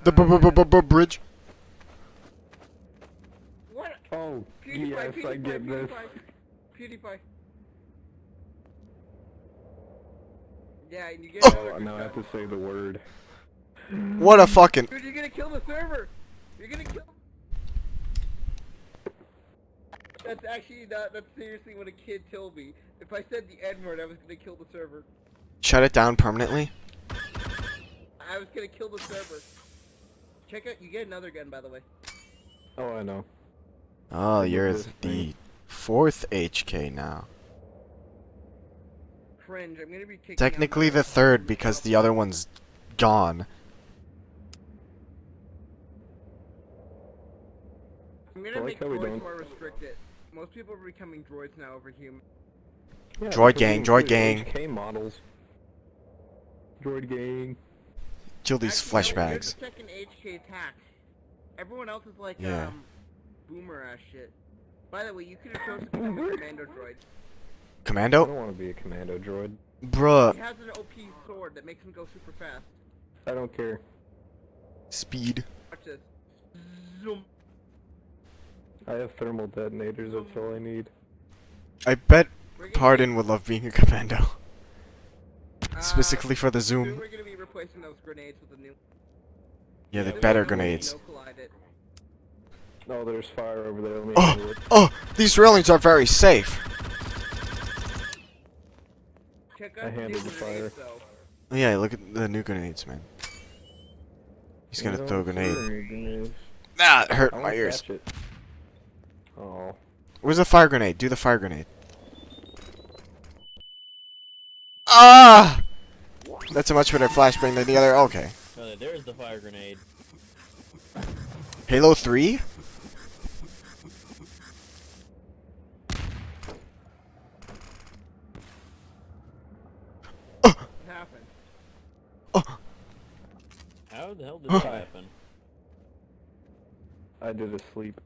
The bridge. What? Oh, PewDiePie, yes, PewDiePie, I get this. PewDiePie. Yeah, and you get Oh, now I have to say the word. What a fucking. Dude, you're gonna kill the server! You're gonna kill. That's actually not. That's seriously what a kid told me. If I said the N word, I was gonna kill the server. Shut it down permanently. I was gonna kill the server. Check out. You get another gun, by the way. Oh, I know. Oh, you're this the thing. 4th HK now. Cringe. I'm gonna be kicking. Technically out the 3rd because the other one's gone. I'm gonna I make like how we droids don't- more restricted. Most people are becoming droids now over human. Yeah, Droid that's gang, what droid we do, gang. HK models. Droid gang. Kill these Actually, flesh no, you're bags. the second HK attack. Everyone else is like Yeah. boomer ass shit. By the way, you could have chosen to become a commando droid. I Commando? don't want to be a commando droid. Bruh. He has an OP sword that makes him go super fast. I don't care. Speed. Watch this. Zoom. I have thermal detonators, that's all I need. I bet We're gonna Pardon would love being a commando. be- Specifically for the soon zoom. we're gonna be replacing those grenades with a new. Yeah, the There's better no way grenades. no collide it. Oh, there's fire over there. Let me Oh, handle it. oh, these railings are very safe. Check I out the new handled the fire. grenades, though. Oh, yeah, look at the new grenades, man. He's gonna throw a grenade. Grenade. Ah, it hurt I my wanna ears. catch it. Oh. Where's the fire grenade? Do the fire grenade. Ah! That's a much better flashbang than the other. Okay. There's the fire grenade. Halo 3? What happened? How the hell did that happen? I did a sleep.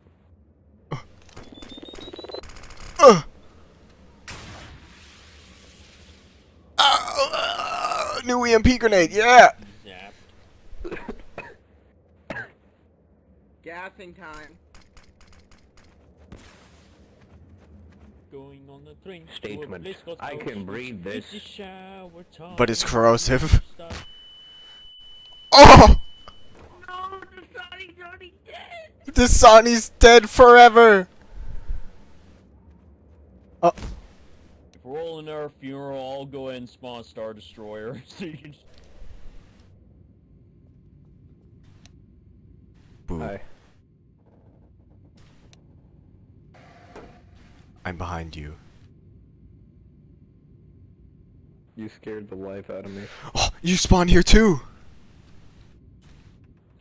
New EMP grenade, yeah! Zap. Gassing time. Going on the train. to a Statement. place called I can Toby. breathe this. It's a shower time. But it's corrosive. Stop. Oh! No, Dasani's already dead. Dasani's dead forever! Oh. If we're all in our funeral, I'll go ahead and spawn Star Destroyer. So you can. Boo. Hi. I'm behind you. You scared the life out of me. Oh, you spawned here too!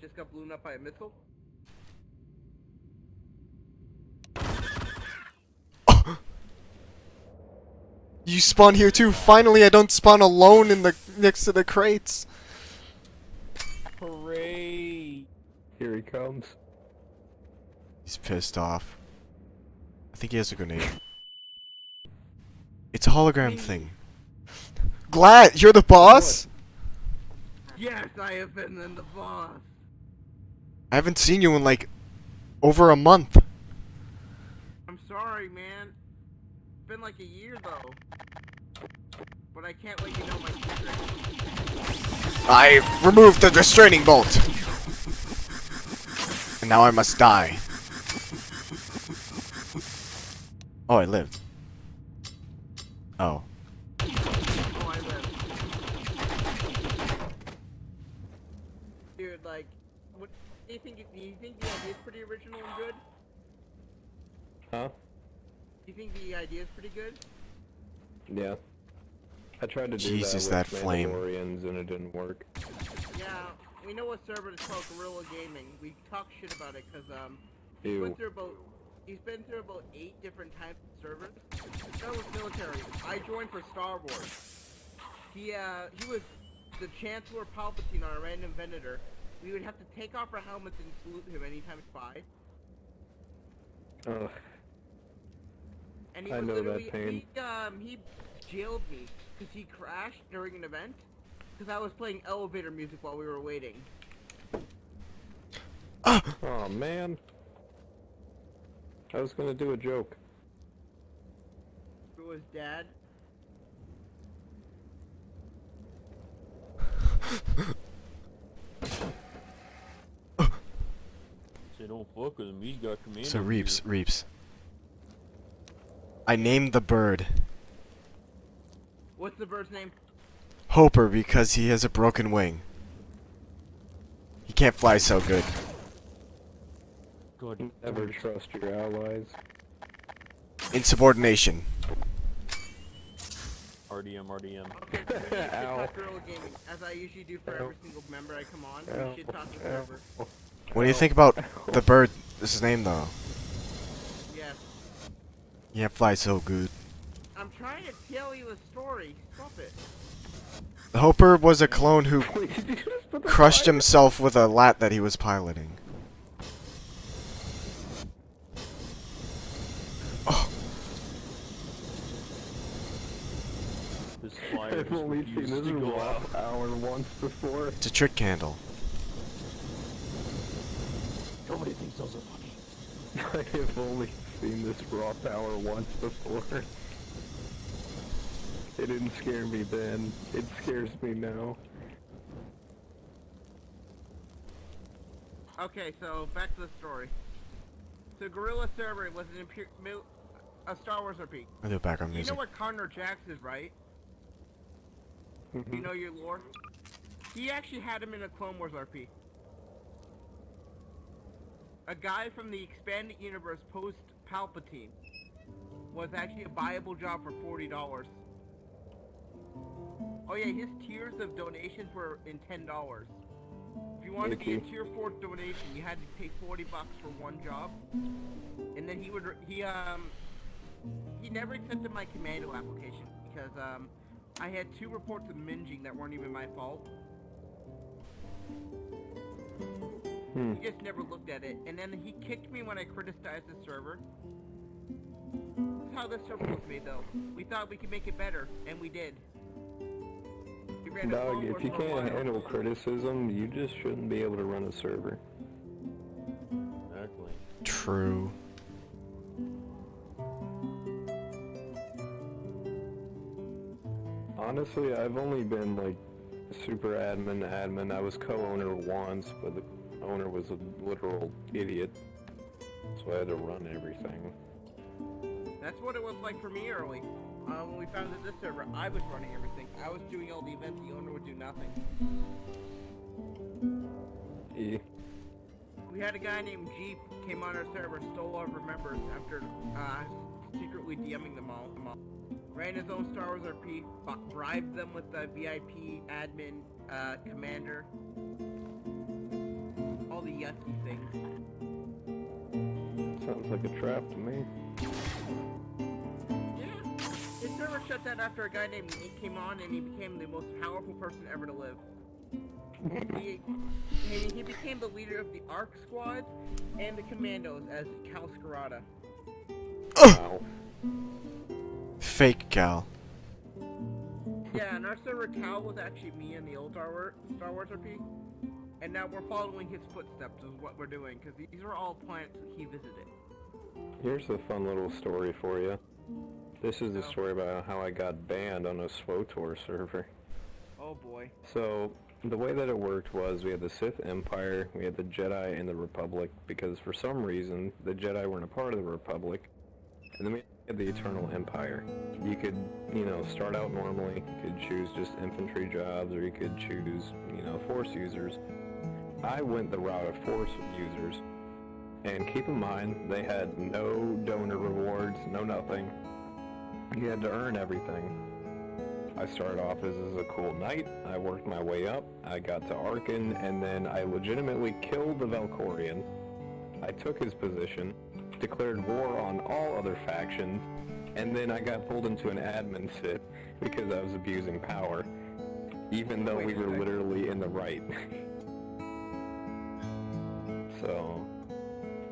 Just got blown up by a missile. You spawn here too. Finally, I don't spawn alone in the next to the crates. Hooray! Here he comes. He's pissed off. I think he has a grenade. It's a hologram thing. Glad you're the boss. Yes, I have been in the boss. I haven't seen you in like over a month. I'm sorry, man. It's been like a year though. But I can't let you know my secret. I removed the restraining bolt. And now I must die. Oh, I lived. Oh. Oh, I live. Dude, like, what do you think? Do you think the idea is pretty original and good? Huh? Do you think the idea is pretty good? Yeah. I tried to do Jesus, that that with flame. Mandalorians and it didn't work. Yeah, we know what server is called Guerrilla Gaming. We talk shit about it because he's Ew. been through about 8 different types of servers. That was military. I joined for Star Wars. He was the Chancellor Palpatine on a random Venator. We would have to take off our helmets and salute him anytime spy. Ugh. And he I was know that literally, pain. he jailed me because he crashed during an event because I was playing elevator music while we were waiting. Oh man. I was gonna do a joke. Who was dad? Say don't fuck with him. He's got command. So over Reeps, here. Reeps. I named the bird What's the bird's name? Hoper because he has a broken wing. He can't fly so good. God, Never trust your allies. Insubordination. RDM. Okay, so we should Ow. talk Gorilla Gaming, as I usually do for every single member I come on. Ow. We should talk to server. What do you think about the bird? This is his name though. Yes. He can't fly so good. I'm trying to tell you a story. Stop it. The Hoper was a clone who Wait, did you just put the crushed fire? himself with a lat that he was piloting. Oh, This flyer I've only seen this to go raw off. power once before. it's a trick candle. Nobody thinks those are funny. I have only seen this raw power once before. It didn't scare me then. It scares me now. Okay, so back to the story. So Gorilla Server was a Star Wars RP. I do background You know music. what Connor Jax is, right? You know your lore? He actually had him in a Clone Wars RP. A guy from the expanded universe post Palpatine was actually a viable job for $40. Oh yeah, his tiers of donations were in $10. If you wanted to be a tier 4 donation, you had to pay $40 for one job. And then he never accepted my commando application because I had 2 reports of minging that weren't even my fault. He just never looked at it, and then he kicked me when I criticized the server. This is how this server was made, though. We thought we could make it better, and we did. We ran a Dog, Clone if Wars you for a can't while. handle criticism, you just shouldn't be able to run a server. Exactly. True. Honestly, I've only been like super admin. I was co-owner once, but the owner was a literal idiot, so I had to run everything. That's what it was like for me early. When we founded this server, I was running everything. I was doing all the events, the owner would do nothing. We had a guy named Jeep came on our server, stole all of our members after secretly DMing them all. Ran his own Star Wars RP, bribed them with the VIP, admin, commander. All the yucky things. Sounds like a trap to me. Yeah. His server shut down after a guy named Nate came on and he became the most powerful person ever to live. He became the leader of the ARC squad and the commandos as Cal Scarata. Wow. Fake Cal. Yeah, and our server Cal was actually me in the old Star Wars RP. And now we're following his footsteps is what we're doing, because these are all planets that he visited. Here's a fun little story for you. This is the story about how I got banned on a SWOTOR server. Oh boy. So, the way that it worked was we had the Sith Empire, we had the Jedi, and the Republic, because for some reason, the Jedi weren't a part of the Republic, and then we had the Eternal Empire. You could, start out normally, you could choose just infantry jobs, or you could choose, Force users. I went the route of Force users, and keep in mind, they had no donor rewards, no nothing. You had to earn everything. I started off as a cool knight, I worked my way up, I got to Arkin, and then I legitimately killed the Valkorian. I took his position, declared war on all other factions, and then I got pulled into an admin sit because I was abusing power, even though we were literally in the right. So,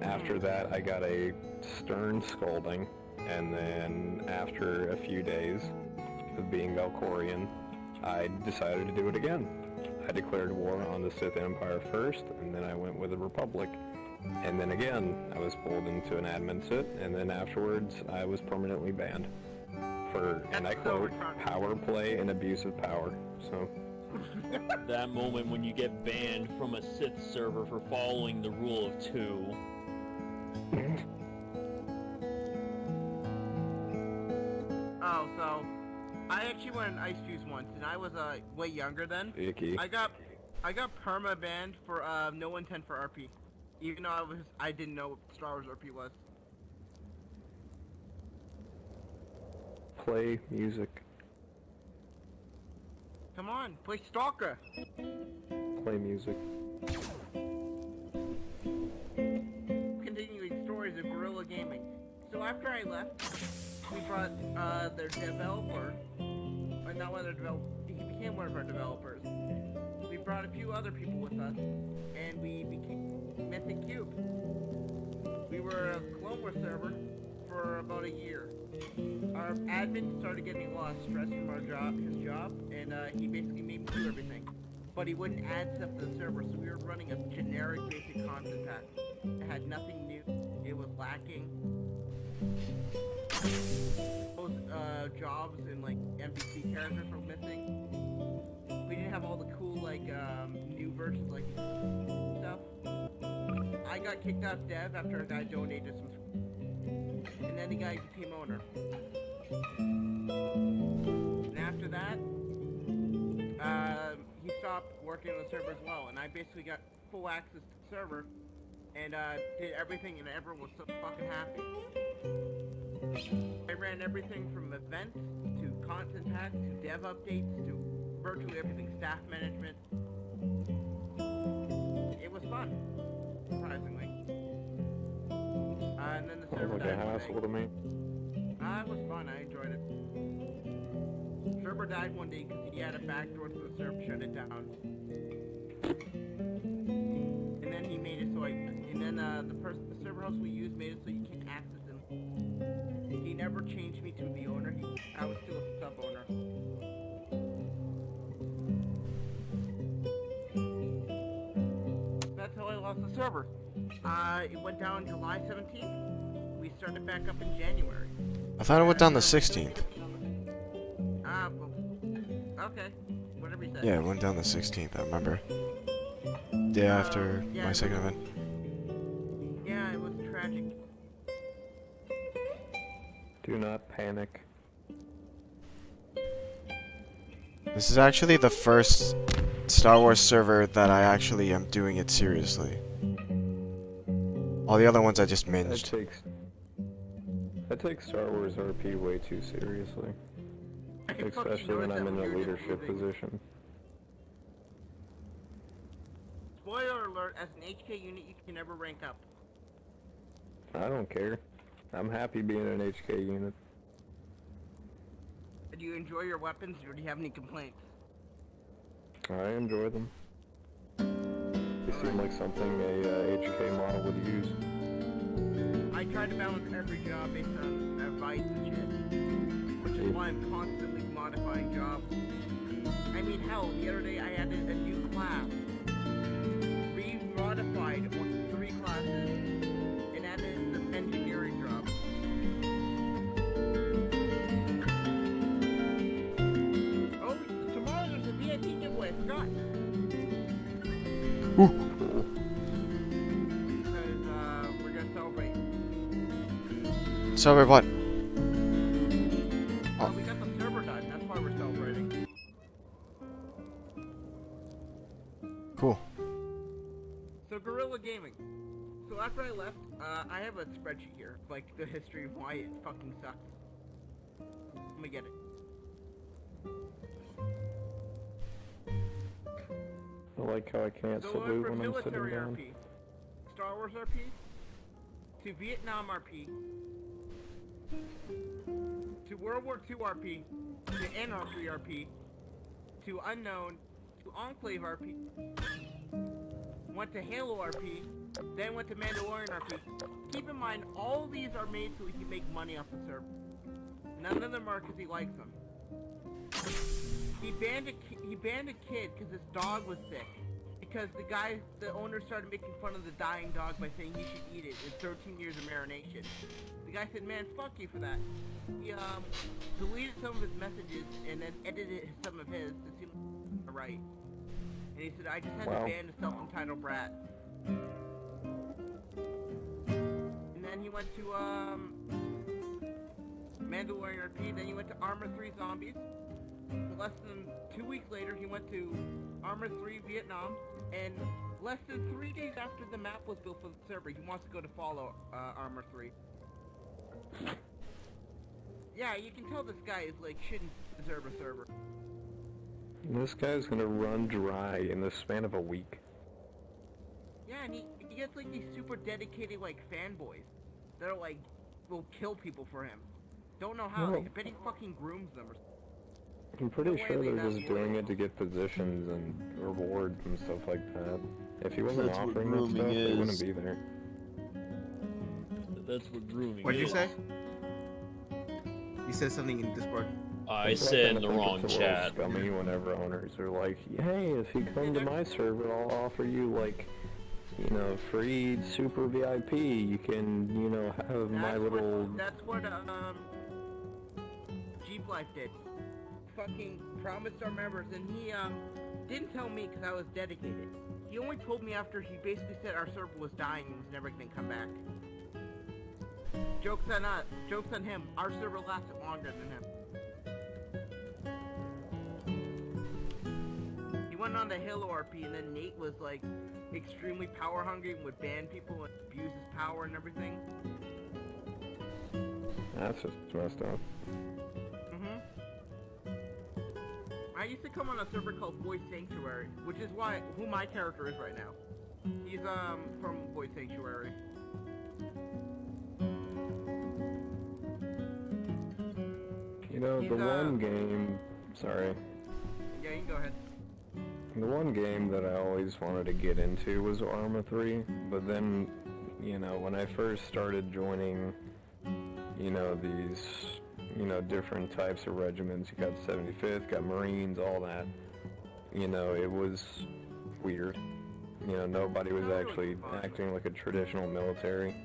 after that I got a stern scolding, and then after a few days of being Valkorian, I decided to do it again. I declared war on the Sith Empire first, and then I went with the Republic. And then again, I was pulled into an admin sit, and then afterwards, I was permanently banned. For, and I quote, power play and abuse of power. So... That moment when you get banned from a Sith server for following the rule of 2. Oh, so I actually went on Ice Fuse once, and I was way younger then. Icky. I got perma banned for no intent for RP, even though I didn't know what Star Wars RP was. Play music. Come on, play Stalker. Play music. Continuing stories of Guerrilla Gaming. So after I left, we brought their developer, or not one of their developers, he became one of our developers. We brought a few other people with us, and we became Mythic Cube. We were a Clone Wars server for about a year. Our admin started getting a lot of stress from his job, and he basically made me do everything. But he wouldn't add stuff to the server, so we were running a generic basic content pack. It had nothing new. It was lacking. Those jobs and like NPC characters were missing. We didn't have all the cool like new versions like stuff. I got kicked out of dev after a guy donated some. And then the guy became owner. And after that, he stopped working on the server as well, and I basically got full access to the server, and did everything, and everyone was so fucking happy. I ran everything from events, to content packs, to dev updates, to virtually everything, staff management. It was fun, surprisingly. And then the server died one day. To me. It was fun, I enjoyed it. Server died one day because he had a backdoor to the server, shut it down. And then he made it so the server host we used made it so you can't access him. He never changed me to the owner, I was still a sub-owner. That's how I lost the server. It went down July 17th. We started back up in January. I thought it went down the 16th. Well, okay. Whatever you say. Yeah, it went down the 16th, I remember. Day after yeah, my second event. Yeah, it was tragic. Do not panic. This is actually the first Star Wars server that I actually am doing it seriously. All the other ones I just minged. I take Star Wars RP way too seriously. Especially when I'm in a leadership position. Spoiler alert, as an HK unit you can never rank up. I don't care. I'm happy being an HK unit. Do you enjoy your weapons, or do you have any complaints? I enjoy them. They seem like something a HK model would use. I try to balance every job based on advice and shit. Which is why I'm constantly modifying jobs. I mean, hell, the other day I added a new class. Re-modified 3 classes and added some engineering jobs. Oh, tomorrow there's a VIP giveaway, I forgot. Ooh. Because, we're gonna celebrate. Celebrate what? Oh, we got the server done, that's why we're celebrating. Cool. So, Guerrilla Gaming. So after I left, I have a spreadsheet here, like the history of why it fucking sucks. Let me get it. I like how I can't So salute from when I'm sitting military down. RP, Star Wars RP, to Vietnam RP, to World War II RP, to Anarchy RP, to Unknown, to Enclave RP, went to Halo RP, then went to Mandalorian RP. Keep in mind, all of these are made so he can make money off the server. None of them are because he likes them. he banned a kid because his dog was sick. Because the owner started making fun of the dying dog by saying he should eat it in 13 years of marination. The guy said, man, fuck you for that. He deleted some of his messages and then edited some of his to seem right. And he said, I just had to ban a self-entitled brat. And then he went to Mandalorian RP, then he went to Armor 3 Zombies. Less than 2 weeks later, he went to Armor 3 Vietnam, and less than 3 days after the map was built for the server, he wants to go to follow Armor 3. Yeah, you can tell this guy is like shouldn't deserve a server. This guy's gonna run dry in the span of a week. Yeah, and he gets like these super dedicated like fanboys that are like will kill people for him. Don't know how. No. I bet he fucking grooms them or something. I'm pretty No sure way they're they just got doing it to get positions and rewards and stuff like that. If he wasn't That's what offering that stuff, grooming they wouldn't is. be there. That's what grooming What'd you is. say? You said something in Discord. I People said in kinda the think wrong it's a little chat. Scummy whenever owners are like, hey, if you come to my server, I'll offer you like, you know, free super VIP. You can, you know, have my little. That's what Jeep Life did. Fucking promised our members, and he didn't tell me because I was dedicated. He only told me after he basically said our server was dying and was never gonna come back. Joke's on us. Joke's on him. Our server lasted longer than him. He went on the Halo RP, and then Nate was like extremely power hungry and would ban people and abuse his power and everything. That's just messed up. I used to come on a server called Voice Sanctuary, which is who my character is right now. He's from Voice Sanctuary. You know, He's, the one game. Sorry. Yeah, you can go ahead. The one game that I always wanted to get into was Arma 3, but then, you know, when I first started joining, you know, these, you know, different types of regiments, you got 75th, got Marines, all that, you know, it was weird. You know, nobody was actually acting like a traditional military.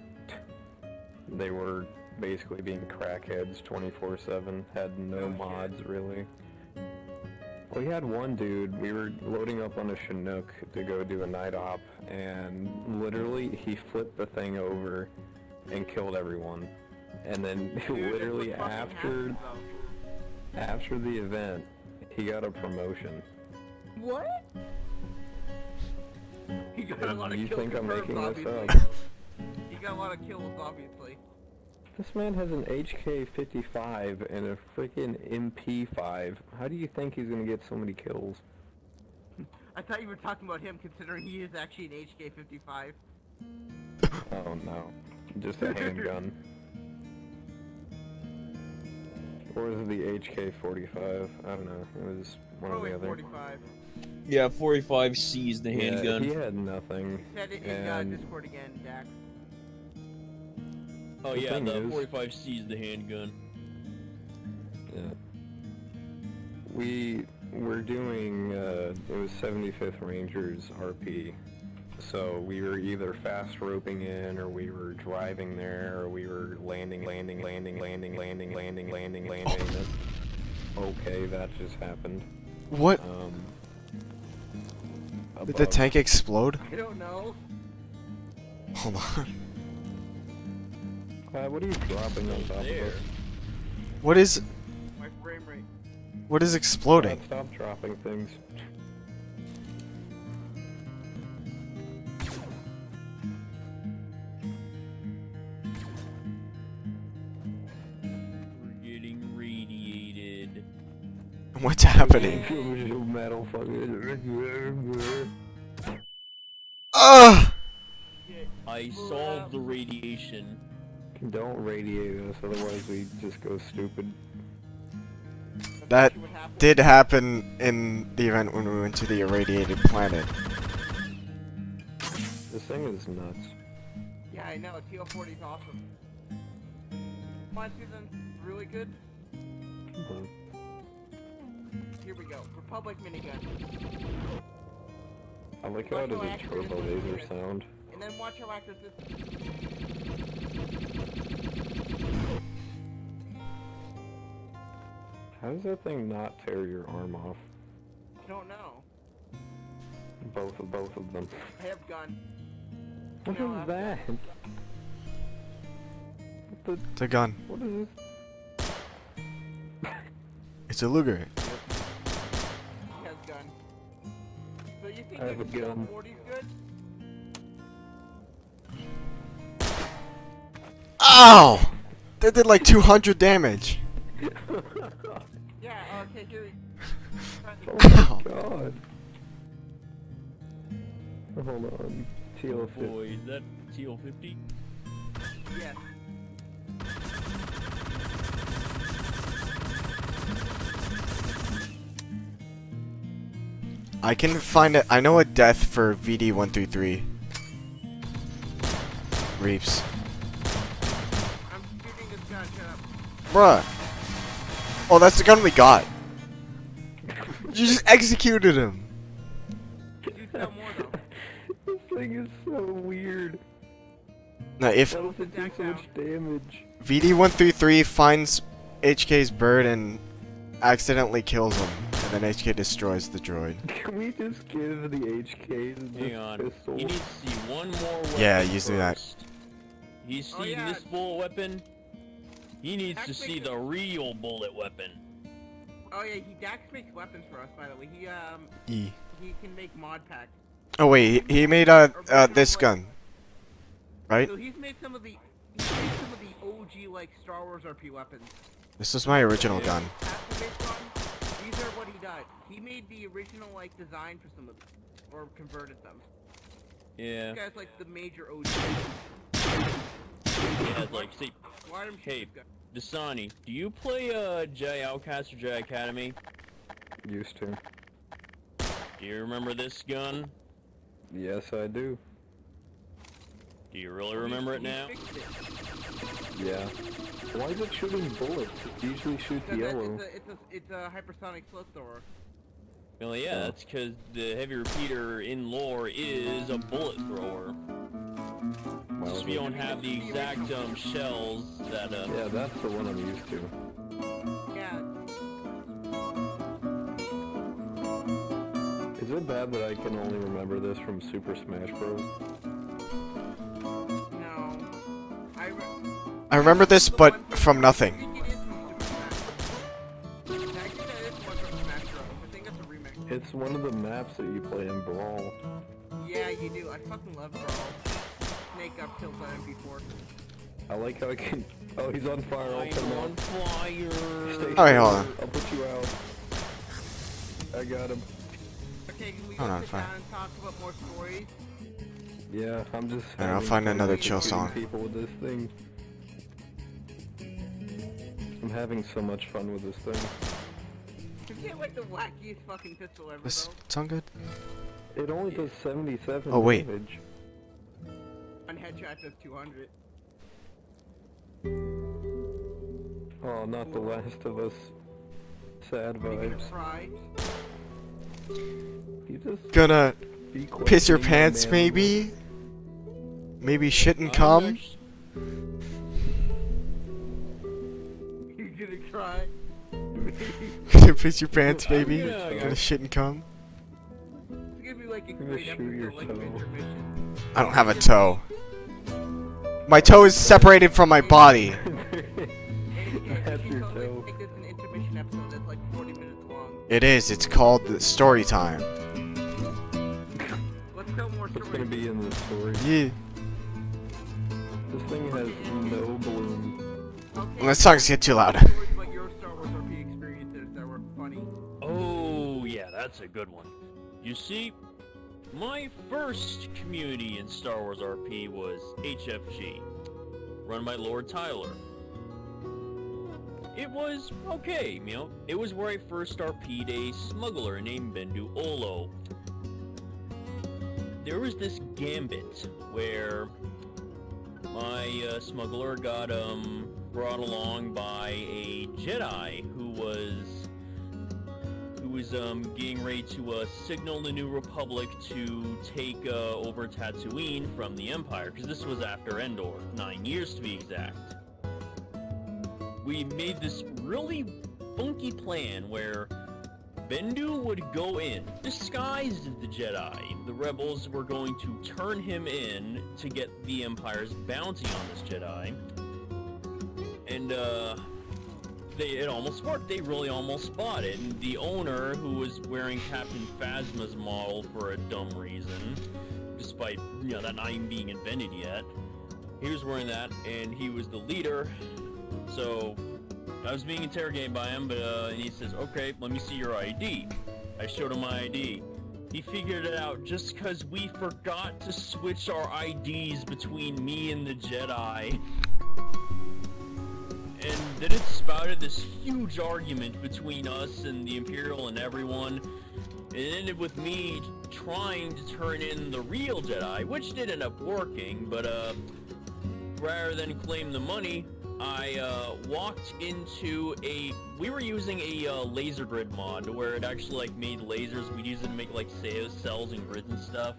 They were basically being crackheads 24/7, had no mods, really. We had one dude, we were loading up on a Chinook to go do a night op, and literally he flipped the thing over and killed everyone. And then Dude, literally that's what fucking after happens, the event, he got a promotion. though. What? He got a lot of You kills think I'm confirmed, making this obviously. up? He got a lot of kills, obviously. This man has an HK-55 and a freaking MP5. How do you think he's gonna get so many kills? I thought you were talking about him, considering he is actually an HK-55. Oh no, just a handgun. Or is it the HK-45? I don't know. It was one or Probably the other. 45. Yeah, 45C is the Yeah, handgun. he had nothing. Said it in And- Discord again, Dax. Oh The yeah, thing the is- 45C is the handgun. Yeah. We were doing, it was 75th Rangers RP. So we were either fast roping in, or we were driving there, or we were landing. Okay, that just happened. What? Did the above. tank explode? I don't know. Hold on. What are you dropping on top of There. us? What is My frame rate. what is exploding? Stop dropping things. We're getting radiated. What's happening? Metal fucking. Ugh! I solved the radiation. Don't radiate us, otherwise we just go stupid. That What happened? did happen in the event when we went to the irradiated planet. This thing is nuts. Yeah, I know. TL40 is awesome. Mine season's really good. Here we go. Republic minigun. I like how it has a turbo laser sound. And then watch how accurate this. How does that thing not tear your arm off? I don't know. Both of them. I have gun. What No, is I've that? What It's a gun. the? What is this? It's a Luger. He has gun. So you think I have a the gun. 40's good? Ow! That did like 200 damage. Yeah, okay, here. Ow. God. Hold on. Oh TL50. boy, is that TL50? Yes. I can find it. I know a death for VD133. Reaps. I'm shooting this gun, shut up. Bruh. Oh, that's the gun we got. You just executed him. You sell more though. This thing is so weird. Now, if How does it do so much damage? VD133 finds HK's bird and accidentally kills him, and then HK destroys the droid. Can we just give the HKs Hang this on. pistol? He needs to see one more weapon. Yeah, you do that. first. You see Oh, yeah. this bullet weapon? He needs to That see makes the real bullet weapon. Oh yeah, Dax makes weapons for us, by the way. E. He can make mod packs. Oh wait, he made this gun, right? So he's made some of the OG like Star Wars RP weapons. This was my original gun. Activate ones, these are what he did. He made the original like design for some of them, or converted them. Yeah. This guy's like the major OG. Yeah, like, see, Why am hey, Dasani, do you play Jedi Outcast or Jedi Academy? Used to. Do you remember this gun? Yes, I do. Do you really remember it now? Yeah. Why is it shooting bullets? It usually shoots yellow. It's a hypersonic slow thrower. Well, yeah, that's because the heavy repeater in lore is a bullet thrower. Well, Just we don't have the exact shells that yeah, that's the one I'm used to. Yeah. Is it bad that I can only remember this from Super Smash Bros? No. I remember this, but from nothing. It's one of the maps that you play in Brawl. Yeah, you do. I fucking love Brawl. Snake up kills on MP4. I like how I can. Oh, he's on fire. I'll put him I'm on on. fire. Stay Alright, hold on. I'll put you out. I got him. Okay, can we Oh, go no, sit fine. down and talk about more stories? Yeah, I'm just. And I'll having find fun another executing chill song. People with this thing. I'm having so much fun with this thing. You get like the wackiest fucking pistol ever, This though. sound good? It only does 77 Oh, wait. damage. One headshot does 200. Oh, not the Last of Us. Sad Are you gonna vibes. cry? You just Gonna be piss your questioning my pants, manliness. maybe? Maybe shit and cum? You gonna cry? Gonna piss your pants, maybe? Yeah, I Gonna shit and cum? It's gonna be like a Gonna great shoot your episode, like toe. Intermission. I don't have a toe. My toe is separated from my body. That's your Totally toe. think it's an intermission episode that's like 40 minutes long. It is. It's called the story time. Let's tell more What's gonna stories. be in the story? Yeah. This thing has no bloom. Okay, Let's songs get too loud. stories about your Star Wars RP experiences that were funny. Oh, yeah, that's a good one. You see, my first community in Star Wars RP was HFG, run by Lord Tyler. It was okay, you know, it was where I first RP'd a smuggler named Bendu Olo. There was this gambit where my smuggler got brought along by a Jedi who was was getting ready to signal the New Republic to take over Tatooine from the Empire, because this was after Endor, 9 years to be exact. We made this really funky plan where Bendu would go in, disguised as the Jedi. The rebels were going to turn him in to get the Empire's bounty on this Jedi. And, it almost worked. They really almost bought it. And the owner, who was wearing Captain Phasma's model for a dumb reason, despite, you know, that not even being invented yet, he was wearing that, and he was the leader. So I was being interrogated by him, but and he says, "Okay, let me see your ID." I showed him my ID. He figured it out just because we forgot to switch our IDs between me and the Jedi. And then it spouted this huge argument between us and the Imperial and everyone. It ended with me trying to turn in the real Jedi, which did end up working, but rather than claim the money, I walked into we were using a laser grid mod where it actually like made lasers. We'd use it to make like cells and grids and stuff.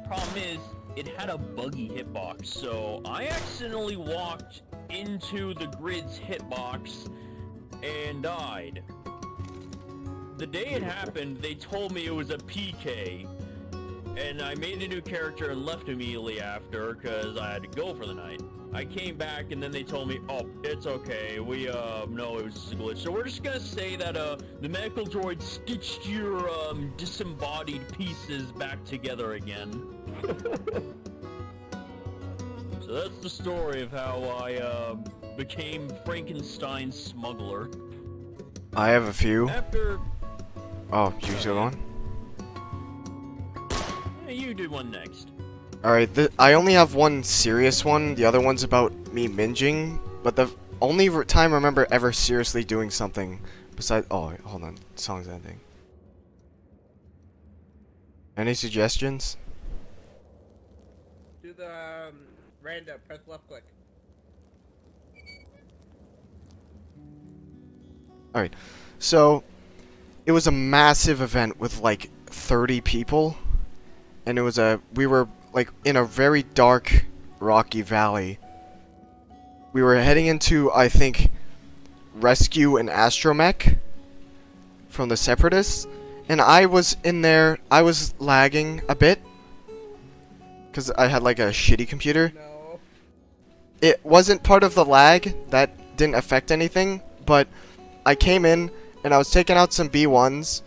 Problem is, it had a buggy hitbox, so I accidentally walked into the grid's hitbox and died. The day it happened, they told me it was a PK, and I made a new character and left immediately after because I had to go for the night. I came back and then they told me, "Oh, it's okay. We no, it was just a glitch." So we're just gonna say that the medical droid stitched your disembodied pieces back together again. So that's the story of how I became Frankenstein's smuggler. I have a few. After Oh, you still going? yeah, you did one next. Alright, I only have one serious one. The other one's about me minging. But the only time I remember ever seriously doing something besides... Oh, wait, hold on. The song's ending. Any suggestions? Do the random, press left click. Alright, so it was a massive event with like 30 people. And it was we were like in a very dark, rocky valley. We were heading into, I think, rescue an astromech from the Separatists. And I was in there, I was lagging a bit. Because I had like a shitty computer. No. It wasn't part of the lag, that didn't affect anything. But I came in and I was taking out some B1s.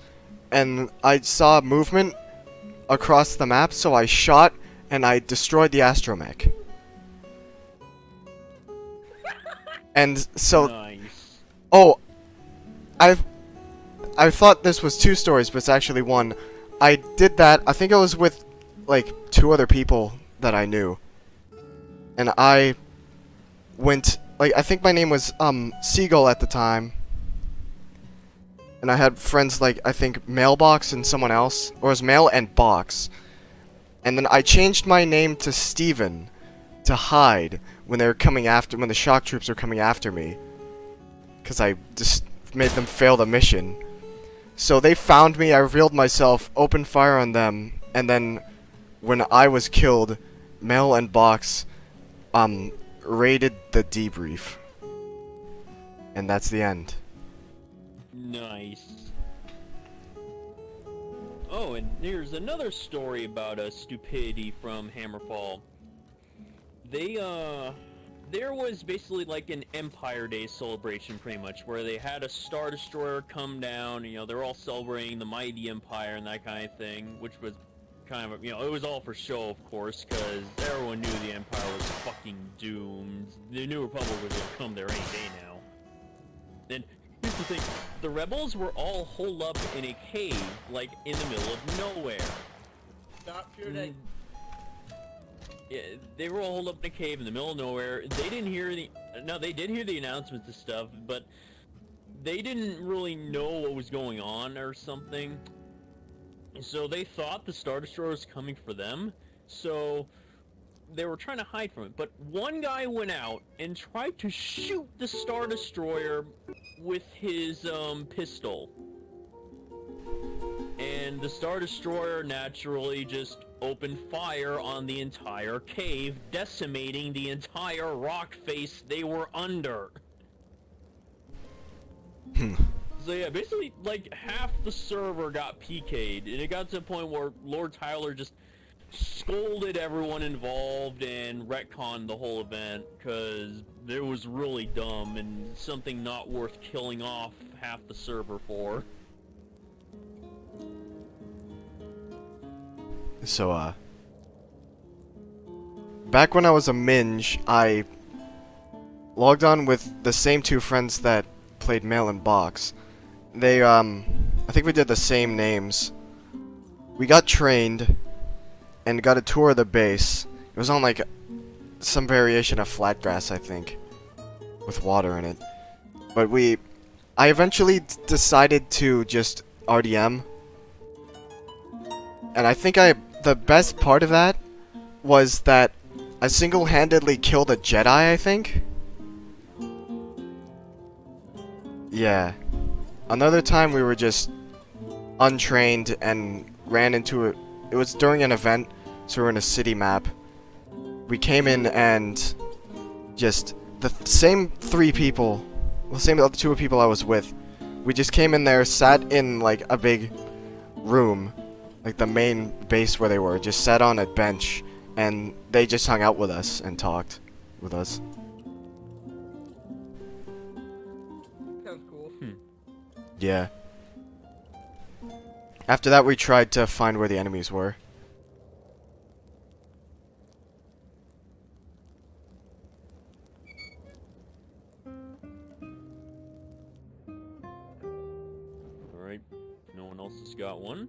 And I saw movement across the map, so I shot and I destroyed the astromech. And so, Nice. oh, I thought this was 2 stories, but it's actually 1. I did that. I think I was with like 2 other people that I knew, and I went like I think my name was Seagull at the time. And I had friends like, I think, Mailbox and someone else. Or it was Mail and Box. And then I changed my name to Steven to hide when they were coming after, when the shock troops were coming after me. Because I just made them fail the mission. So they found me, I revealed myself, opened fire on them, and then when I was killed, Mail and Box raided the debrief. And that's the end. Nice. Oh, and here's another story about stupidity from Hammerfall. There was basically like an Empire Day celebration, pretty much, where they had a Star Destroyer come down. You know, they're all celebrating the mighty Empire and that kind of thing, which was kind of, you know, it was all for show, of course, because everyone knew the Empire was fucking doomed. The New Republic was gonna come there any day now. And here's the thing, the rebels were all holed up in a cave, like, in the middle of nowhere. Stop shooting. Yeah, they were all holed up in a cave in the middle of nowhere. They didn't hear they did hear the announcements and stuff, but they didn't really know what was going on or something. So they thought the Star Destroyer was coming for them, so they were trying to hide from it. But one guy went out and tried to shoot the Star Destroyer with his pistol. and the Star Destroyer naturally just opened fire on the entire cave, decimating the entire rock face they were under. So yeah, basically, like, half the server got PK'd, and it got to the point where Lord Tyler just scolded everyone involved and retconned the whole event, because it was really dumb and something not worth killing off half the server for. So, back when I was a minge, I logged on with the same two friends that played Mail in Box. They, I think we did the same names. We got trained and got a tour of the base. It was on, like, some variation of flat grass, I think, with water in it. But I eventually decided to just RDM. And I think the best part of that was that I single-handedly killed a Jedi, I think? Yeah. Another time we were just untrained and ran into it. It was during an event, so we were in a city map. We came in and just the same three people, the same other two people I was with. We just came in there, sat in like a big room, like the main base where they were, just sat on a bench, and they just hung out with us and talked with us. Sounds cool. Yeah. After that, we tried to find where the enemies were. Alright, no one else has got one.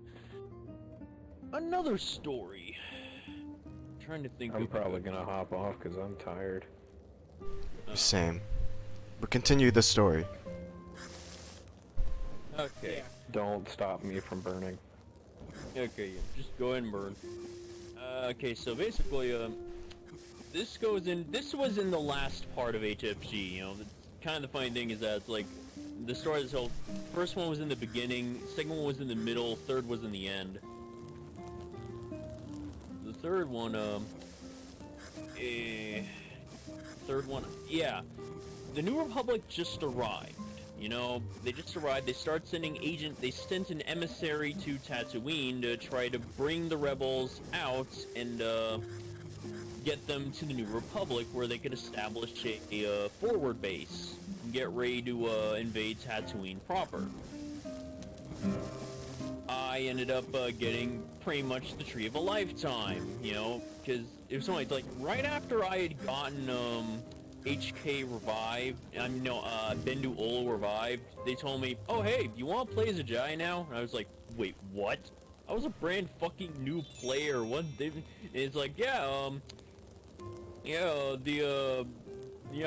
Another story. Trying to think I'm of probably gonna hop off because I'm tired. Same. But continue the story. Okay. Don't stop me from burning. Okay, yeah, just go ahead and burn. Okay, so basically, this was in the last part of HFG, you know. Kind of the funny thing is that it's like, the story is told, first one was in the beginning, second one was in the middle, third was in the end. The third one, yeah. The New Republic just arrived. You know, they just arrived, they sent an emissary to Tatooine to try to bring the rebels out and, get them to the New Republic where they could establish a forward base and get ready to, invade Tatooine proper. I ended up, getting pretty much the Tree of a Lifetime, you know, because it was only, like, right after I had gotten, HK revived, Bendu Olo revived, they told me, oh hey, you want to play as a Jedi now? And I was like, wait, what? I was a brand fucking new player, what? And it's like, yeah,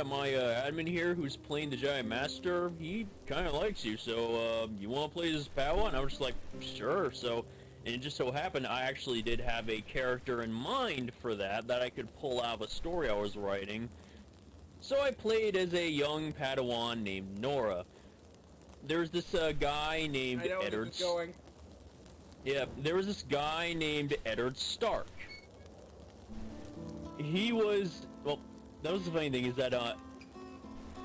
my admin here who's playing the Jedi Master, he kind of likes you, so, you want to play as Padawan? And I was just like, sure, so, and it just so happened I actually did have a character in mind for that I could pull out of a story I was writing. So I played as a young Padawan named Nora. There's this guy named Eddard. Yeah, there was this guy named Eddard Stark. He was, well, that was the funny thing is that on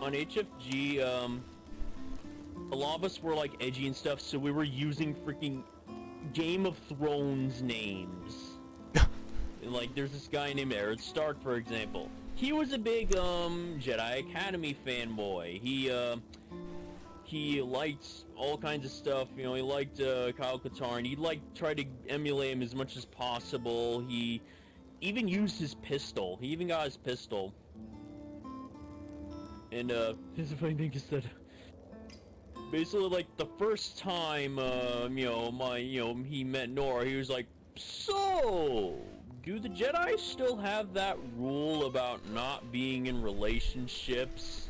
HFG, a lot of us were like edgy and stuff, so we were using freaking Game of Thrones names. Like, there's this guy named Eddard Stark, for example. He was a big, Jedi Academy fanboy. He liked all kinds of stuff, you know, he liked, Kyle Katarn. He, like, tried to emulate him as much as possible. He even used his pistol. He even got his pistol. And, here's the funny thing is that, basically, like, the first time, he met Nora, he was like, so, do the Jedi still have that rule about not being in relationships?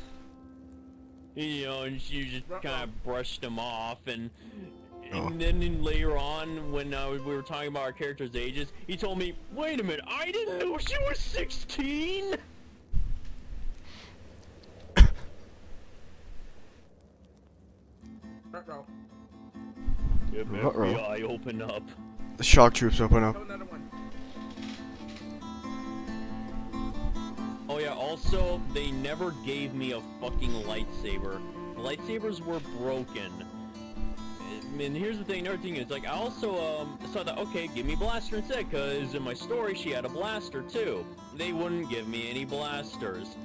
You know, and she just kind of brushed him off, and then later on, when we were talking about our characters' ages, he told me, wait a minute, I didn't know she was 16! FBI, open up. The shock troops open up. Oh, another one. Oh yeah, also, they never gave me a fucking lightsaber. The lightsabers were broken. And here's the thing, another thing is, like, I also, saw that, okay, give me blaster instead, because in my story, she had a blaster, too. They wouldn't give me any blasters.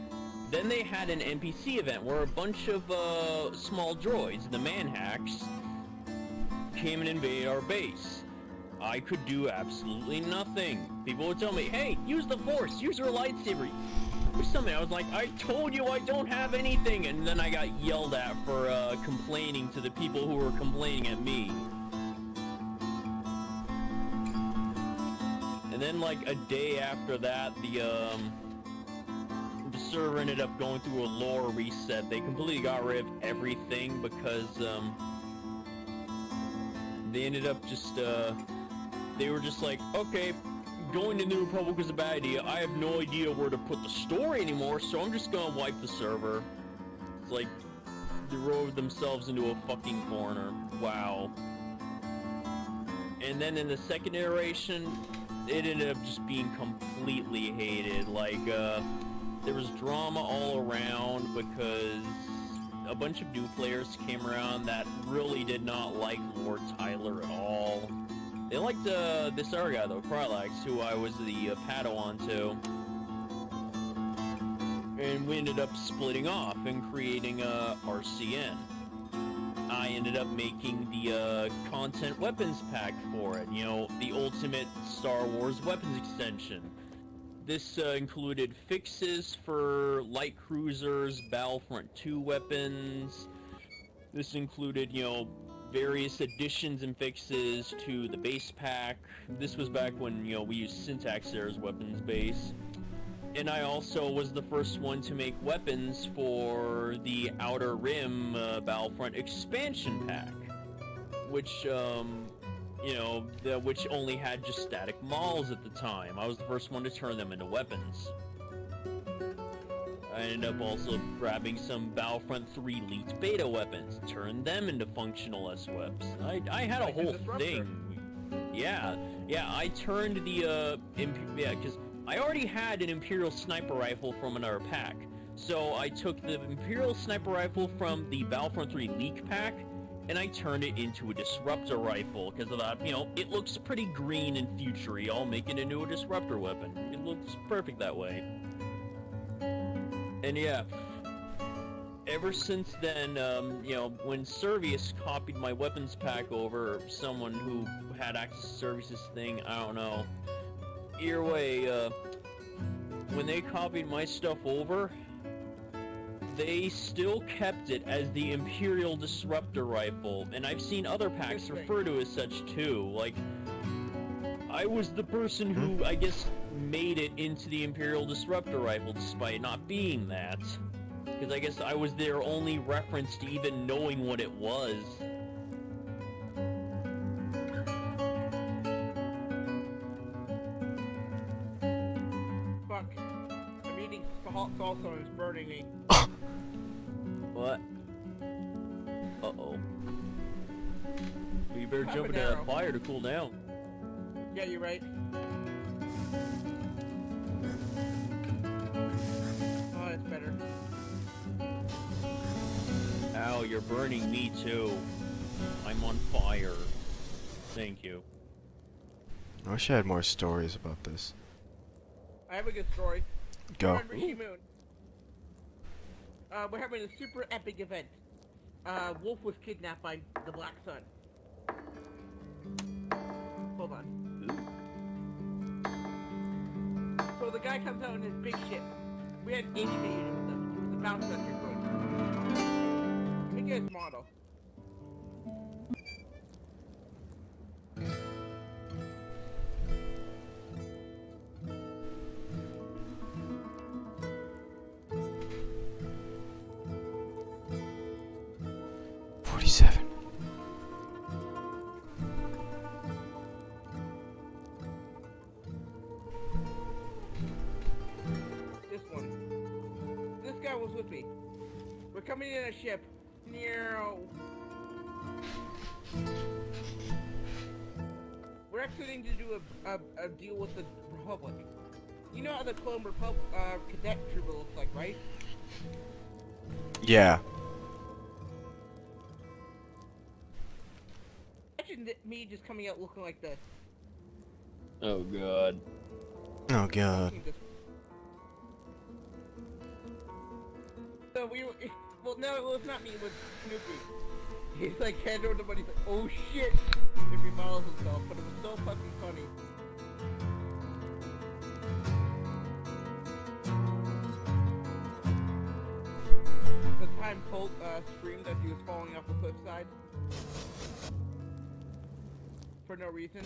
Then they had an NPC event where a bunch of, small droids, the manhacks, came and invaded our base. I could do absolutely nothing. People would tell me, hey, use the Force, use your lightsaber, or something. I was like, I told you I don't have anything, and then I got yelled at for complaining to the people who were complaining at me. And then like a day after that, the server ended up going through a lore reset. They completely got rid of everything because they ended up just they were just like, okay, going to New Republic is a bad idea. I have no idea where to put the story anymore, so I'm just gonna wipe the server. It's like, they rode themselves into a fucking corner. Wow. And then in the second iteration, it ended up just being completely hated. Like, there was drama all around because a bunch of new players came around that really did not like Lord Tyler at all. They liked this other guy though, Krylax, who I was the Padawan to. And we ended up splitting off and creating RCN. I ended up making the content weapons pack for it, you know, the ultimate Star Wars weapons extension. This included fixes for light cruisers, Battlefront 2 weapons. This included, you know, various additions and fixes to the base pack. This was back when, you know, we used Syntax Air's weapons base. And I also was the first one to make weapons for the Outer Rim Battlefront expansion pack, which, you know, which only had just static models at the time. I was the first one to turn them into weapons. I ended up also grabbing some Battlefront 3 Elite Beta weapons, turned them into functional S-Weps. I had a whole thing. Yeah, I turned the, because I already had an Imperial Sniper Rifle from another pack. So I took the Imperial Sniper Rifle from the Battlefront 3 Leak pack, and I turned it into a Disruptor Rifle, because I thought, you know, it looks pretty green and futury, I'll make it into a Disruptor weapon. It looks perfect that way. And yeah, ever since then, you know, when Servius copied my weapons pack over, someone who had access to Servius's thing, I don't know. Either way, when they copied my stuff over, they still kept it as the Imperial Disruptor Rifle, and I've seen other packs refer to it as such too. Like, I was the person who, I guess, made it into the Imperial Disruptor Rifle despite not being that. Because I guess I was their only reference to even knowing what it was. Fuck. I'm eating salsa and it's burning me. What? Uh-oh. Well, you better jump into that fire to cool down. Yeah, you're right. Oh, that's better. Ow, you're burning me too. I'm on fire. Thank you. I wish I had more stories about this. I have a good story. Go. We're on Rishi Moon. We're having a super epic event. Wolf was kidnapped by the Black Sun. Hold on. So the guy comes out in his big ship. We had 80 units with him. It was a bounty hunter boat. Let me get his model. Was with me. We're coming in a ship near actually need to do a deal with the Republic. You know how the clone cadet trooper looks like, right? Yeah. Imagine me just coming out looking like this. Oh god. Oh god. So we were, well, no, it was not me, it was Snoopy. He's like hand over the money, he's like, oh shit! He remodels himself, but it was so fucking funny. The time Colt screamed that he was falling off the cliffside. For no reason.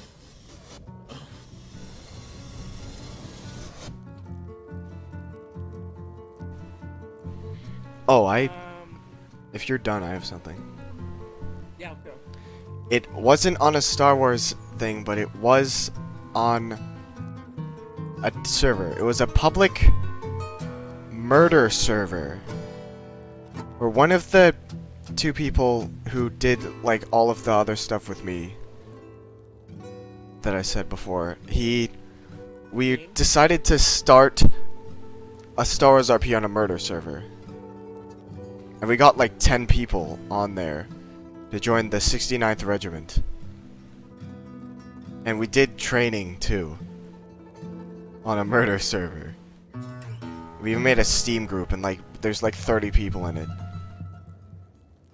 Oh, if you're done, I have something. Yeah, let's go. It wasn't on a Star Wars thing, but it was on a server. It was a public murder server. Where one of the two people who did, like, all of the other stuff with me that I said before, we decided to start a Star Wars RP on a murder server. And we got like 10 people on there to join the 69th Regiment. And we did training too on a murder server. We even made a Steam group and like there's like 30 people in it.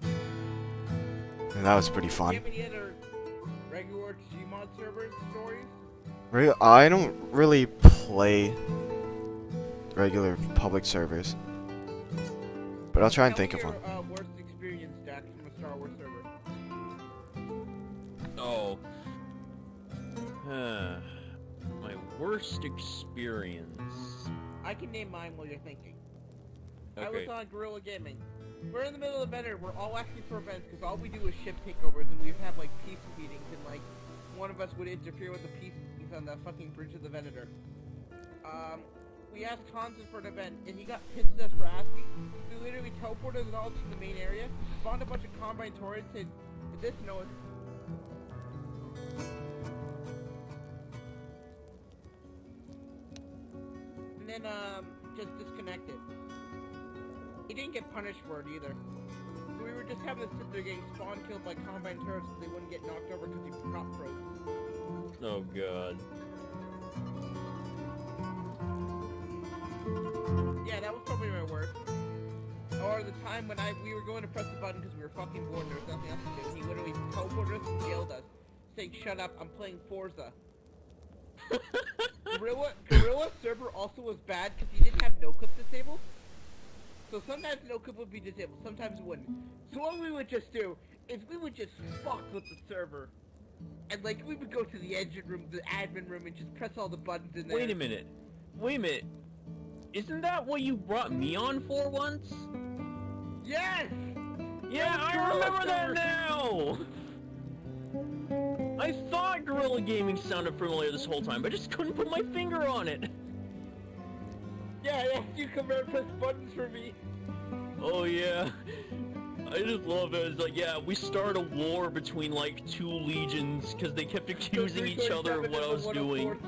And that was pretty fun. Do you have any other regular Gmod server stories? I don't really play regular public servers. But I'll try and think of one. Worst experience, Dax, from a Star Wars server. Oh. My worst experience. I can name mine while you're thinking. I Okay. was on Guerrilla Gaming. We're in the middle of the event. We're all asking for events because all we do is ship takeovers, and we'd have like peace meetings, and like one of us would interfere with the peace meetings on the fucking bridge of the Venator. We asked Hansen for an event, and he got pissed at us for asking. We literally teleported us all to the main area, spawned a bunch of Combine turrets, and this noise. And then, just disconnected. He didn't get punished for it either. So we were just having to sit there getting spawn killed by Combine turrets so they wouldn't get knocked over because he prop froze. Oh god. Yeah, that was probably my worst. Or the time when we were going to press the button because we were fucking bored and there was nothing else to do. And he literally teleported us and yelled at us, saying, "Shut up, I'm playing Forza." Guerrilla server also was bad because he didn't have no-clip disabled. So sometimes no-clip would be disabled, sometimes it wouldn't. So what we would just do is we would just fuck with the server. And like, we would go to the engine room, the admin room, and just press all the buttons in there. Wait a minute. Isn't that what you brought me on for once? Yes! Yeah, I remember that now! I thought Guerrilla Gaming sounded familiar this whole time, but I just couldn't put my finger on it. Yeah, you come here and press buttons for me. Oh yeah. I just love it. It's like, yeah, we started a war between like two legions because they kept accusing each other of what I was doing.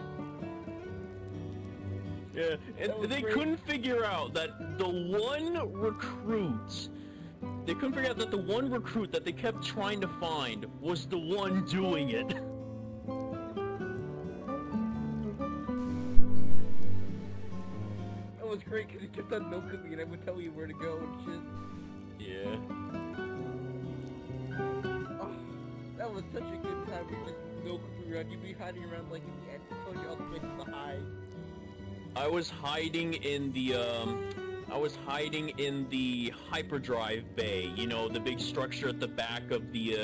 Yeah, and they couldn't figure out that the one recruit that they kept trying to find was the one doing it. It was great because he kept on milking me and I would tell you where to go and shit. Yeah. Oh, that was such a good time. We just milking around. You'd be hiding around like in the end. I told you all the places to hide. I was hiding in the hyperdrive bay, you know, the big structure at the back of the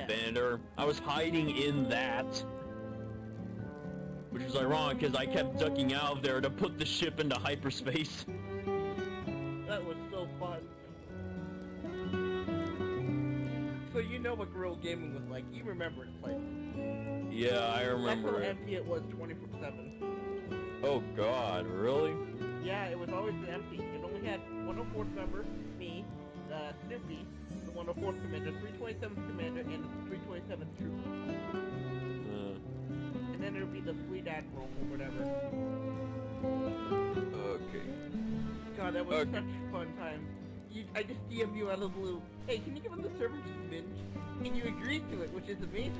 Venator. I was hiding in that. Which was ironic because I kept ducking out of there to put the ship into hyperspace. That was so fun. So you know what Guerrilla Gaming was like. You remember it, like. Yeah, I remember That's how it. empty it was 24/7. Oh god, really? Yeah, it was always empty. It only had 104th member, me, Snoopy, the 104th commander, 327th commander, and the 327th trooper. then it'll be the Fleet Admiral or whatever. Okay. God, that was Okay. such a fun time. I just DM you out of the blue. Hey, can you give him the server just binge? And you agreed to it, which is amazing.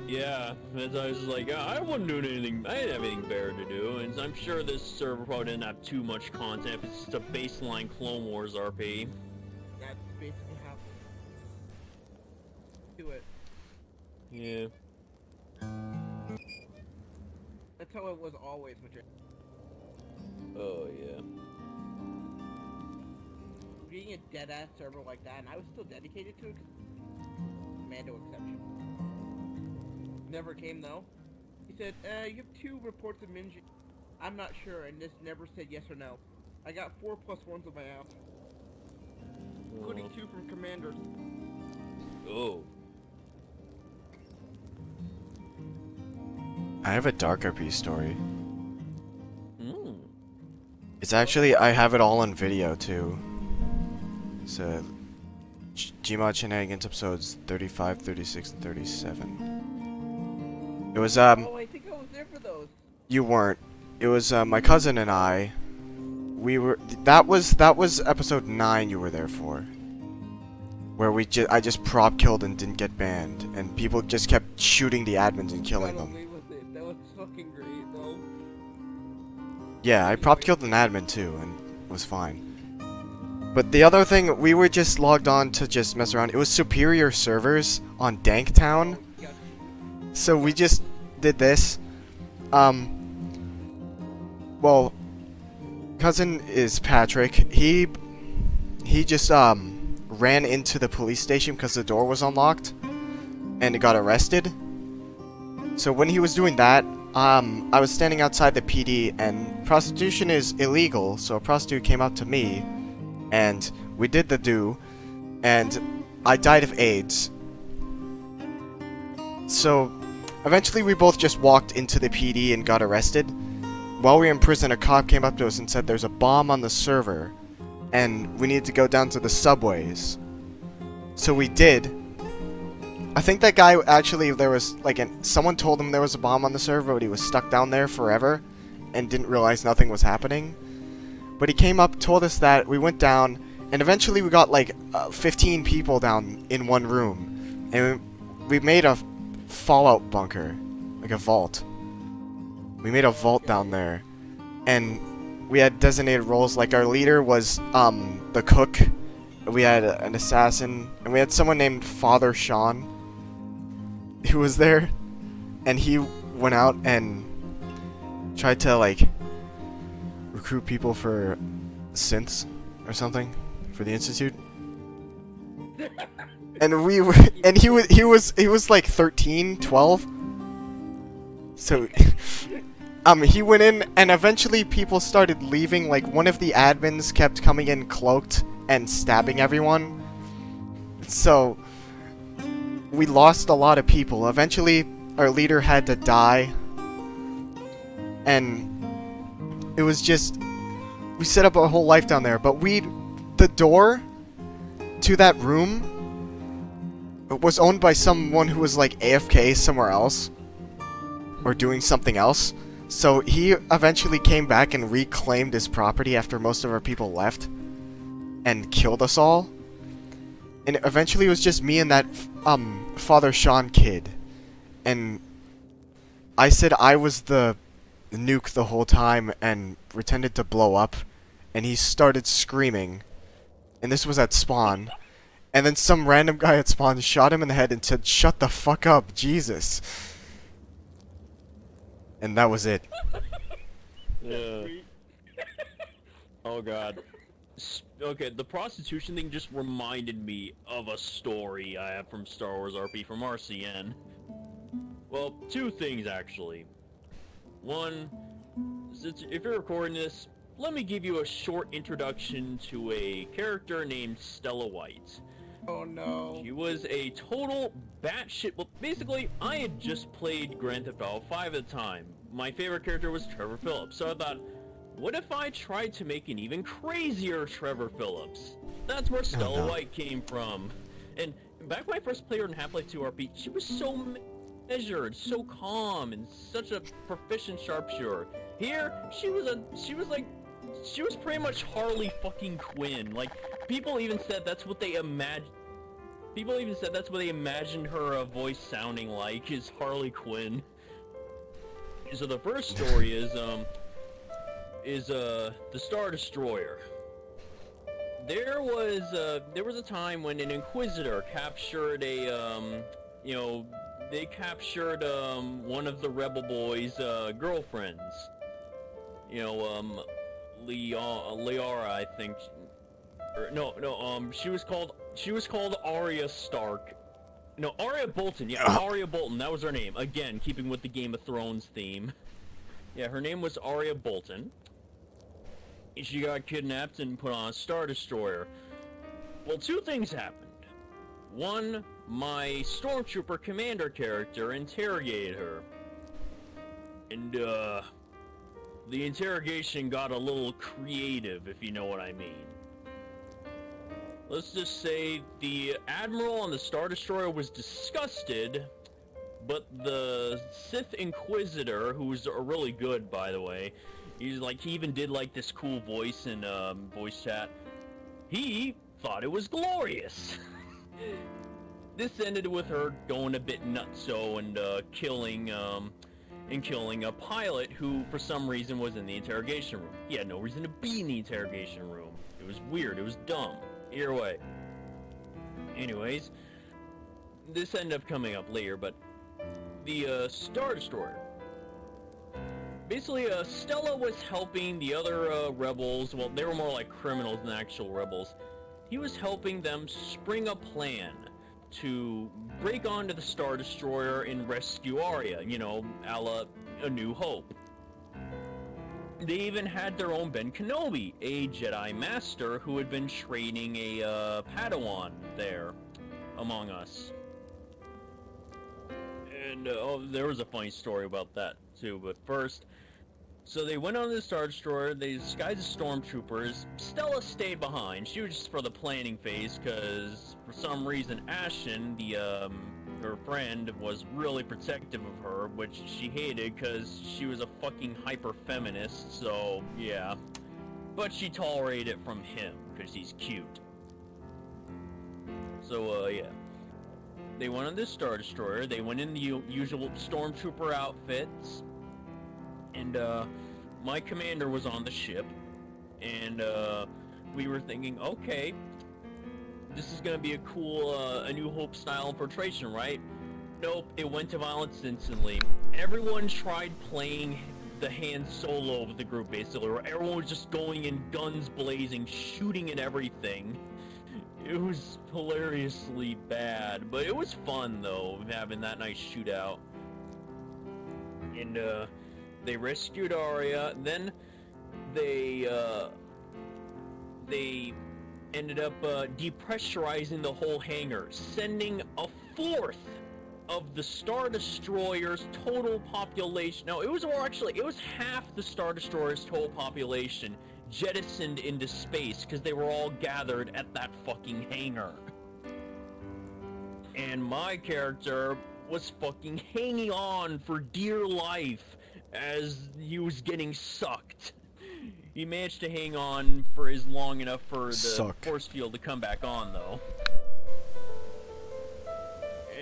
Yeah, as I was like, I wasn't doing anything, I didn't have anything better to do, and I'm sure this server probably didn't have too much content if it's just a baseline Clone Wars RP. That's basically how do it. Yeah. That's how it was always, Madrid. Oh, yeah. Being a dead-ass server like that, and I was still dedicated to it, Mando exception. Never came, though. He said, you have 2 reports of Minji. I'm not sure, and this never said yes or no. I got 4 +1s on my app. Including 2 from commanders. Oh. I have a darker piece story. Hmm. It's actually, I have it all on video too. So, Gmod Shenanigans episodes 35, 36, and 37. It was, Oh, I think I was there for those. you weren't. It was, my cousin and I. We were, that was episode 9 you were there for. Where I just prop killed and didn't get banned. And people just kept shooting the admins and killing them. Probably was it. That was fucking great, though. Yeah, I prop killed an admin too, and it was fine. But the other thing, we were just logged on to just mess around. It was superior servers on Danktown. Yeah. So we just did this. Well, cousin is Patrick. He just ran into the police station because the door was unlocked and got arrested. So when he was doing that, I was standing outside the PD, and prostitution is illegal, so a prostitute came up to me and we did the do, and I died of AIDS. So eventually we both just walked into the PD and got arrested. While we were in prison, a cop came up to us and said there's a bomb on the server and we need to go down to the subways. So we did. I think that guy actually, there was like someone told him there was a bomb on the server, but he was stuck down there forever and didn't realize nothing was happening. But he came up, told us that, we went down, and eventually we got like 15 people down in one room. And we made a fallout bunker, like a vault. We made a vault down there, and we had designated roles. Like our leader was the cook, we had an assassin, and we had someone named Father Sean who was there, and he went out and tried to like recruit people for synths or something for the institute. And we were, and he was like 13, 12. So he went in, and eventually people started leaving. Like one of the admins kept coming in cloaked and stabbing everyone. So we lost a lot of people. Eventually our leader had to die, and it was just, we set up our whole life down there. But the door to that room was owned by someone who was like AFK somewhere else or doing something else. So he eventually came back and reclaimed his property after most of our people left and killed us all. And eventually it was just me and that Father Sean kid. And I said I was the nuke the whole time and pretended to blow up. And he started screaming. And this was at spawn. And then some random guy at spawn shot him in the head and said, "Shut the fuck up, Jesus." And that was it. Yeah. Oh god. Okay, the prostitution thing just reminded me of a story I have from Star Wars RP from RCN. Well, 2 things actually. One, if you're recording this, let me give you a short introduction to a character named Stella White. Oh no. She was a total batshit. Well, basically, I had just played Grand Theft Auto 5 at the time. My favorite character was Trevor Phillips, so I thought, what if I tried to make an even crazier Trevor Phillips? That's where Stella White came from. And back when I first played her in Half-Life 2 RP, she was so measured, so calm, and such a proficient sharpshooter. Here, she was pretty much Harley fucking Quinn. Like, people even said that's what they imagined. People even said that's what they imagined her voice sounding like, is Harley Quinn. So the first story is the Star Destroyer. There was a time when an Inquisitor captured they captured one of the rebel boys' girlfriends. Liara, I think. She was called Arya Stark. No, Arya Bolton. Yeah, Arya Bolton. That was her name. Again, keeping with the Game of Thrones theme. Yeah, her name was Arya Bolton. She got kidnapped and put on a Star Destroyer. Well, two things happened. One, my Stormtrooper Commander character interrogated her. And, the interrogation got a little creative, if you know what I mean. Let's just say the Admiral on the Star Destroyer was disgusted, but the Sith Inquisitor, who's really good, by the way, he even did like this cool voice in voice chat. He thought it was glorious. This ended with her going a bit nutso and killing a pilot who, for some reason, was in the interrogation room. He had no reason to be in the interrogation room. It was weird. It was dumb. Either way. Anyways, this ended up coming up later, but the Star Destroyer. Basically, Stella was helping the other rebels. Well, they were more like criminals than actual rebels. He was helping them spring a plan to break onto the Star Destroyer and rescue Arya, a la A New Hope. They even had their own Ben Kenobi, a Jedi Master who had been training a Padawan there among us. And there was a funny story about that too, but first, so they went on the Star Destroyer, they disguised as stormtroopers. Stella stayed behind. She was just for the planning phase, because for some reason Ashen, her friend, was really protective of her, which she hated because she was a fucking hyper-feminist, so yeah. But she tolerated it from him, because he's cute. So, yeah. They went on this Star Destroyer, they went in the usual stormtrooper outfits, and my commander was on the ship, and we were thinking, okay, this is gonna be a cool A New Hope style infiltration, right? Nope, it went to violence instantly. Everyone tried playing the Han Solo of the group, basically, where everyone was just going in guns blazing, shooting at everything. It was hilariously bad, but it was fun though, having that nice shootout. And they rescued Arya, then they ended up depressurizing the whole hangar, sending a fourth of the Star Destroyer's total population. No, it was half the Star Destroyer's total population jettisoned into space because they were all gathered at that fucking hangar. And my character was fucking hanging on for dear life as he was getting sucked. He managed to hang on for long enough for the force field to come back on, though.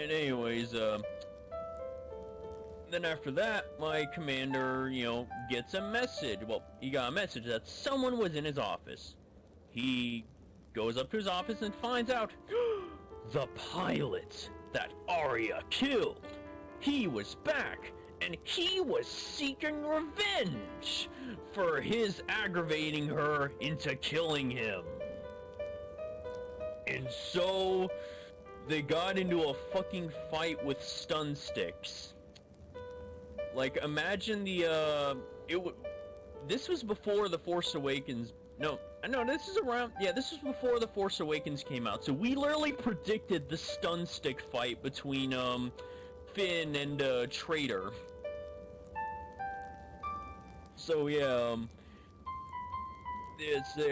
And anyways, then after that, my commander, gets a message. Well, he got a message that someone was in his office. He goes up to his office and finds out the pilot that Arya killed. He was back, and he was seeking revenge for his aggravating her into killing him. And so they got into a fucking fight with stun sticks. Like, imagine this was before The Force Awakens. No, this was before The Force Awakens came out. So we literally predicted the stun stick fight between, Finn and, Traitor. So yeah,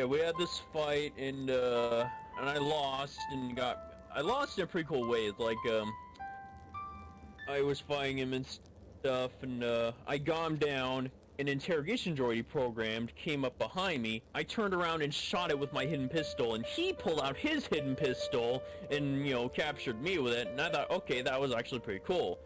we had this fight, and I lost in a pretty cool way. It's like, I was fighting him and stuff, and I got him down. An interrogation droid he programmed came up behind me. I turned around and shot it with my hidden pistol, and he pulled out his hidden pistol and, you know, captured me with it. And I thought, okay, that was actually pretty cool.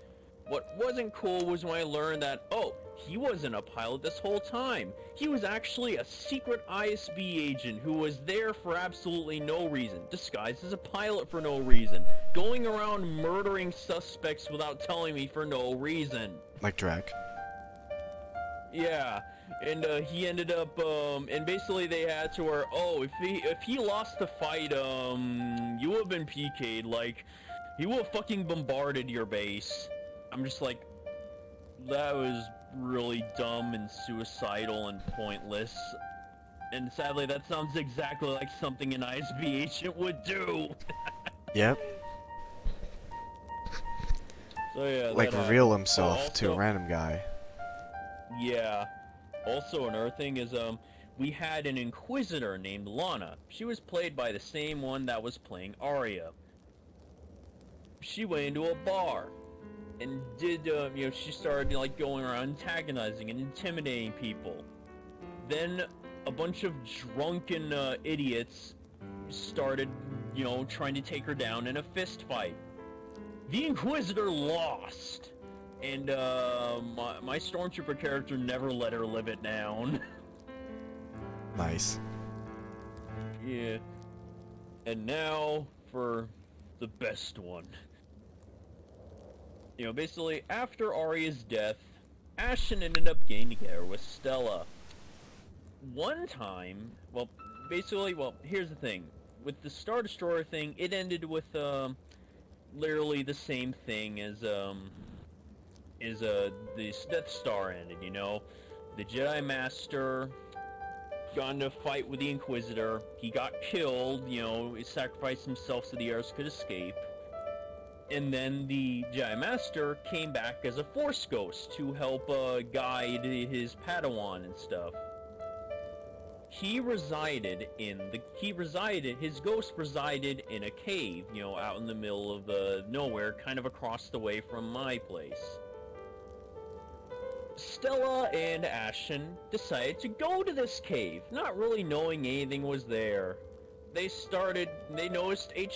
What wasn't cool was when I learned that, oh, he wasn't a pilot this whole time. He was actually a secret ISB agent who was there for absolutely no reason, disguised as a pilot for no reason, going around murdering suspects without telling me for no reason. Like Drek. Yeah, and he ended up, and basically they had to where, oh, if he lost the fight, you would have been PK'd, like, he would have fucking bombarded your base. I'm just like, that was really dumb and suicidal and pointless. And sadly, that sounds exactly like something an ISB agent would do. Yep. So yeah, Like that, reveal himself also, to a random guy. Yeah. Also, another thing is, we had an Inquisitor named Lana. She was played by the same one that was playing Arya. She went into a bar and did, you know, she started, like, going around antagonizing and intimidating people. Then a bunch of drunken, idiots started, you know, trying to take her down in a fist fight. The Inquisitor lost, and, my Stormtrooper character never let her live it down. Nice. Yeah. And now, for the best one. You know, basically, after Arya's death, Ashen ended up getting together with Stella. One time, well, basically, well, here's the thing. With the Star Destroyer thing, it ended with, literally the same thing as, the Death Star ended, you know? The Jedi Master got into a fight with the Inquisitor, he got killed, you know, he sacrificed himself so the others could escape. And then the Jedi Master came back as a Force Ghost to help, guide his Padawan and stuff. His ghost resided in a cave, you know, out in the middle of, nowhere, kind of across the way from my place. Stella and Ashen decided to go to this cave, not really knowing anything was there. They noticed a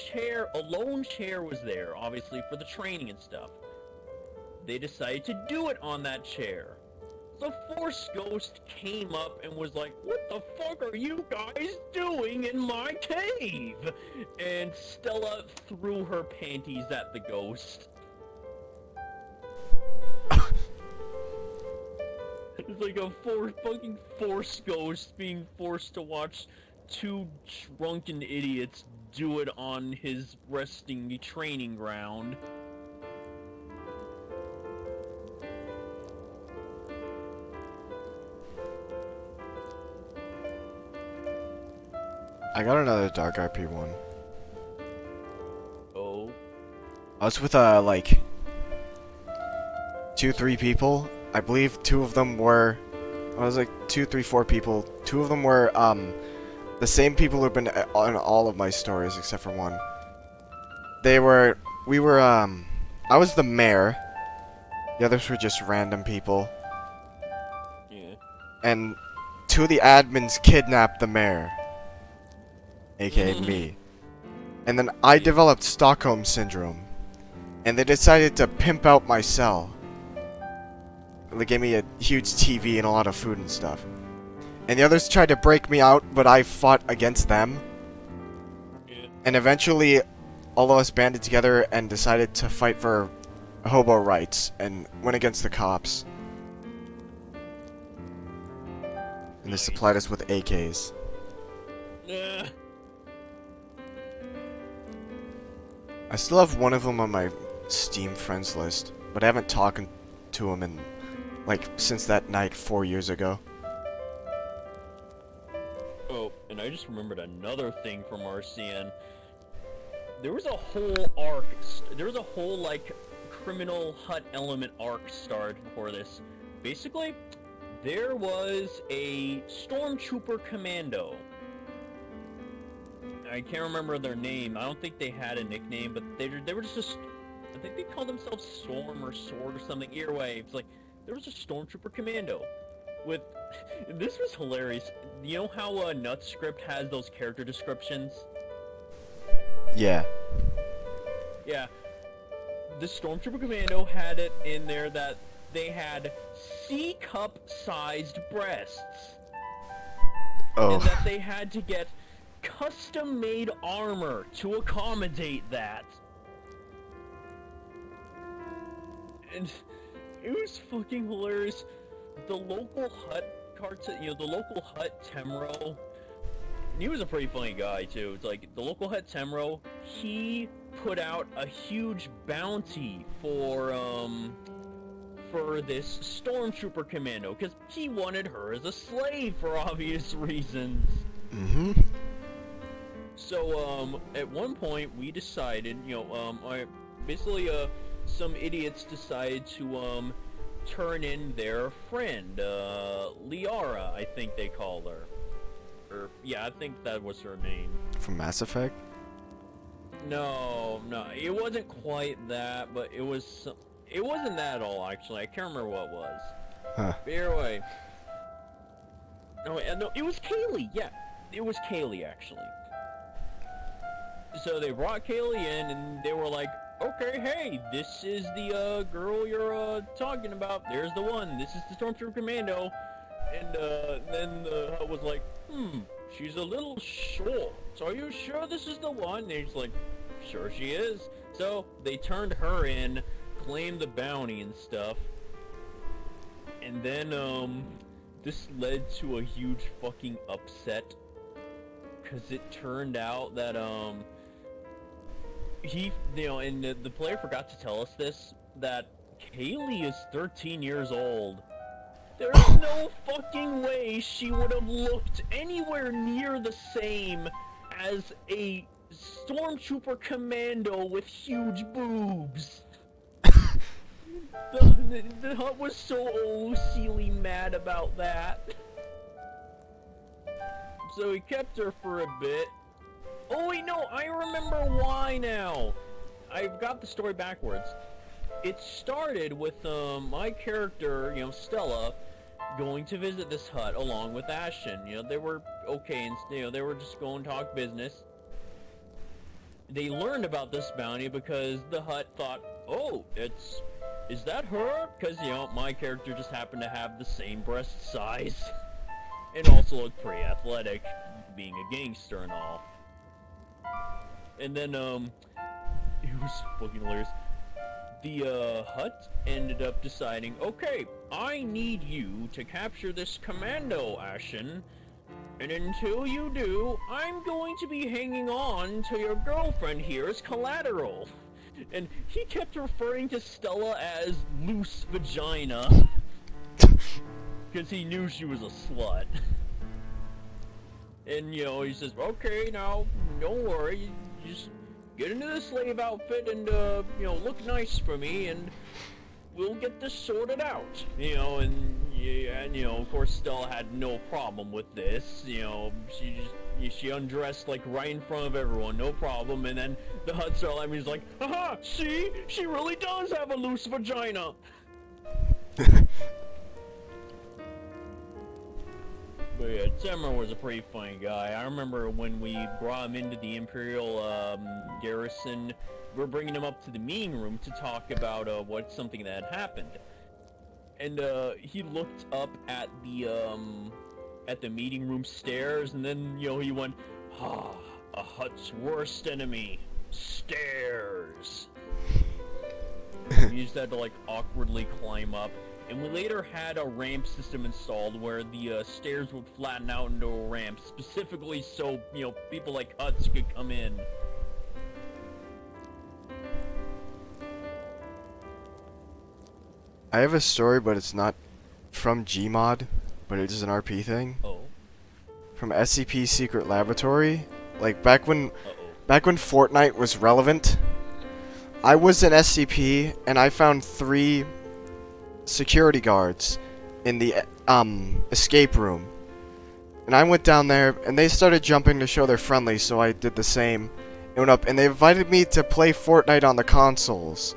lone chair was there, obviously for the training and stuff. They decided to do it on that chair. The Force Ghost came up and was like, "What the fuck are you guys doing in my cave?" And Stella threw her panties at the ghost. It's like a fucking Force Ghost being forced to watch two drunken idiots do it on his resting training ground. I got another Dark RP one. Oh. I was with, like, 2-3 people. I believe 2 of them were... I was like 2, 3, 4 people. 2 of them were, the same people who've been on all of my stories except for one. I was the mayor. The others were just random people. Yeah. And 2 of the admins kidnapped the mayor. AKA me. And then I developed Stockholm Syndrome. And they decided to pimp out my cell. They gave me a huge TV and a lot of food and stuff. And the others tried to break me out, but I fought against them. Yeah. And eventually, all of us banded together and decided to fight for hobo rights and went against the cops. And they supplied us with AKs. I still have one of them on my Steam friends list, but I haven't talked to him in, like, since that night 4 years ago. Oh, and I just remembered another thing from RCN. There was a whole arc, like, criminal hut element arc started before this. Basically, there was a Stormtrooper Commando. I can't remember their name. I don't think they had a nickname, but they were just a I think they called themselves Storm or Sword or something. Either way, it's like there was a Stormtrooper Commando with. This was hilarious. You know how Nutscript has those character descriptions? Yeah. Yeah. The Stormtrooper Commando had it in there that they had C-cup-sized breasts. Oh. And that they had to get custom-made armor to accommodate that. And it was fucking hilarious. The local hut cartoon, the local hut Temro, he was a pretty funny guy too. It's like the local hut Temro, he put out a huge bounty for this Stormtrooper Commando because he wanted her as a slave for obvious reasons. Mm-hmm. So at one point we decided, some idiots decided to turn in their friend, Liara, I think they call her. Or, yeah, I think that was her name. From Mass Effect? No, it wasn't quite that, but it wasn't that at all, actually. I can't remember what it was. Huh. But either way. No, it was Kaylee, yeah. It was Kaylee, actually. So they brought Kaylee in, and they were like, okay, hey, this is the, girl you're, talking about. There's the one. This is the Stormtrooper Commando. And, then the hut was like, she's a little short. Are you sure this is the one? And he's like, sure she is. So, they turned her in, claimed the bounty and stuff. And then, this led to a huge fucking upset. Because it turned out that, and the player forgot to tell us this, that Kaylee is 13 years old. There's no fucking way she would have looked anywhere near the same as a Stormtrooper Commando with huge boobs. The hut was so OC'ly mad about that. So he kept her for a bit. Oh wait, no, I remember why now. I've got the story backwards. It started with my character, Stella, going to visit this hut along with Ashton. They were okay, and they were just going to talk business. They learned about this bounty because the hut thought, oh, is that her? Because, my character just happened to have the same breast size. And also looked pretty athletic, being a gangster and all. And then, it was fucking hilarious. The, hut ended up deciding, okay, I need you to capture this commando, Ashen, and until you do, I'm going to be hanging on to your girlfriend here as collateral. And he kept referring to Stella as loose vagina, because he knew she was a slut. And, he says, okay, now, don't worry, you just get into the slave outfit and, look nice for me, and we'll get this sorted out. Of course, Stella had no problem with this. She undressed, like, right in front of everyone, no problem, and then the hut started, he's like, haha, see? She really does have a loose vagina! But yeah, Temmer was a pretty funny guy. I remember when we brought him into the Imperial garrison, we were bringing him up to the meeting room to talk about something that had happened. And he looked up at the meeting room stairs, and then he went, a hut's worst enemy, stairs. He just had to like awkwardly climb up. And we later had a ramp system installed where the stairs would flatten out into a ramp, specifically so, people like Huts could come in. I have a story, but it's not from Gmod, but it is an RP thing. Oh. From SCP Secret Laboratory. Like, back when Fortnite was relevant, I was in SCP, and I found 3 security guards in the escape room, and I went down there and they started jumping to show they're friendly, so I did the same and went up, and they invited me to play Fortnite on the consoles.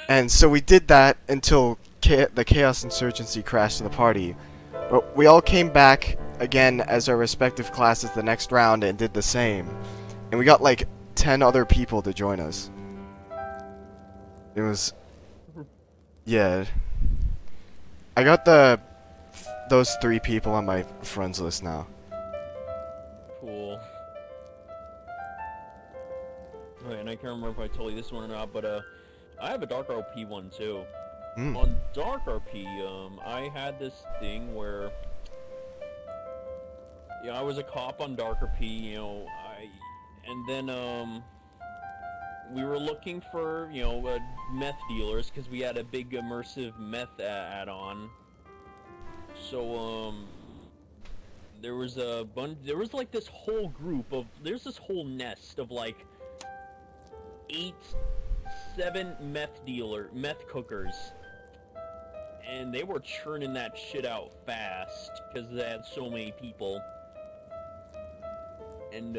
And so we did that until the Chaos Insurgency crashed in the party. But we all came back again as our respective classes the next round and did the same. And we got like 10 other people to join us. It was... Yeah. I got those 3 people on my friends list now. Cool. Okay, and I can't remember if I told you this one or not, but I have a Dark RP one too. Mm. On Dark RP, I had this thing where, I was a cop on Dark RP, and then we were looking for, meth dealers because we had a big immersive meth add-on. So there was a bunch. There was like this whole group of. There's this whole nest of like 7 meth cookers, and they were churning that shit out fast because they had so many people, and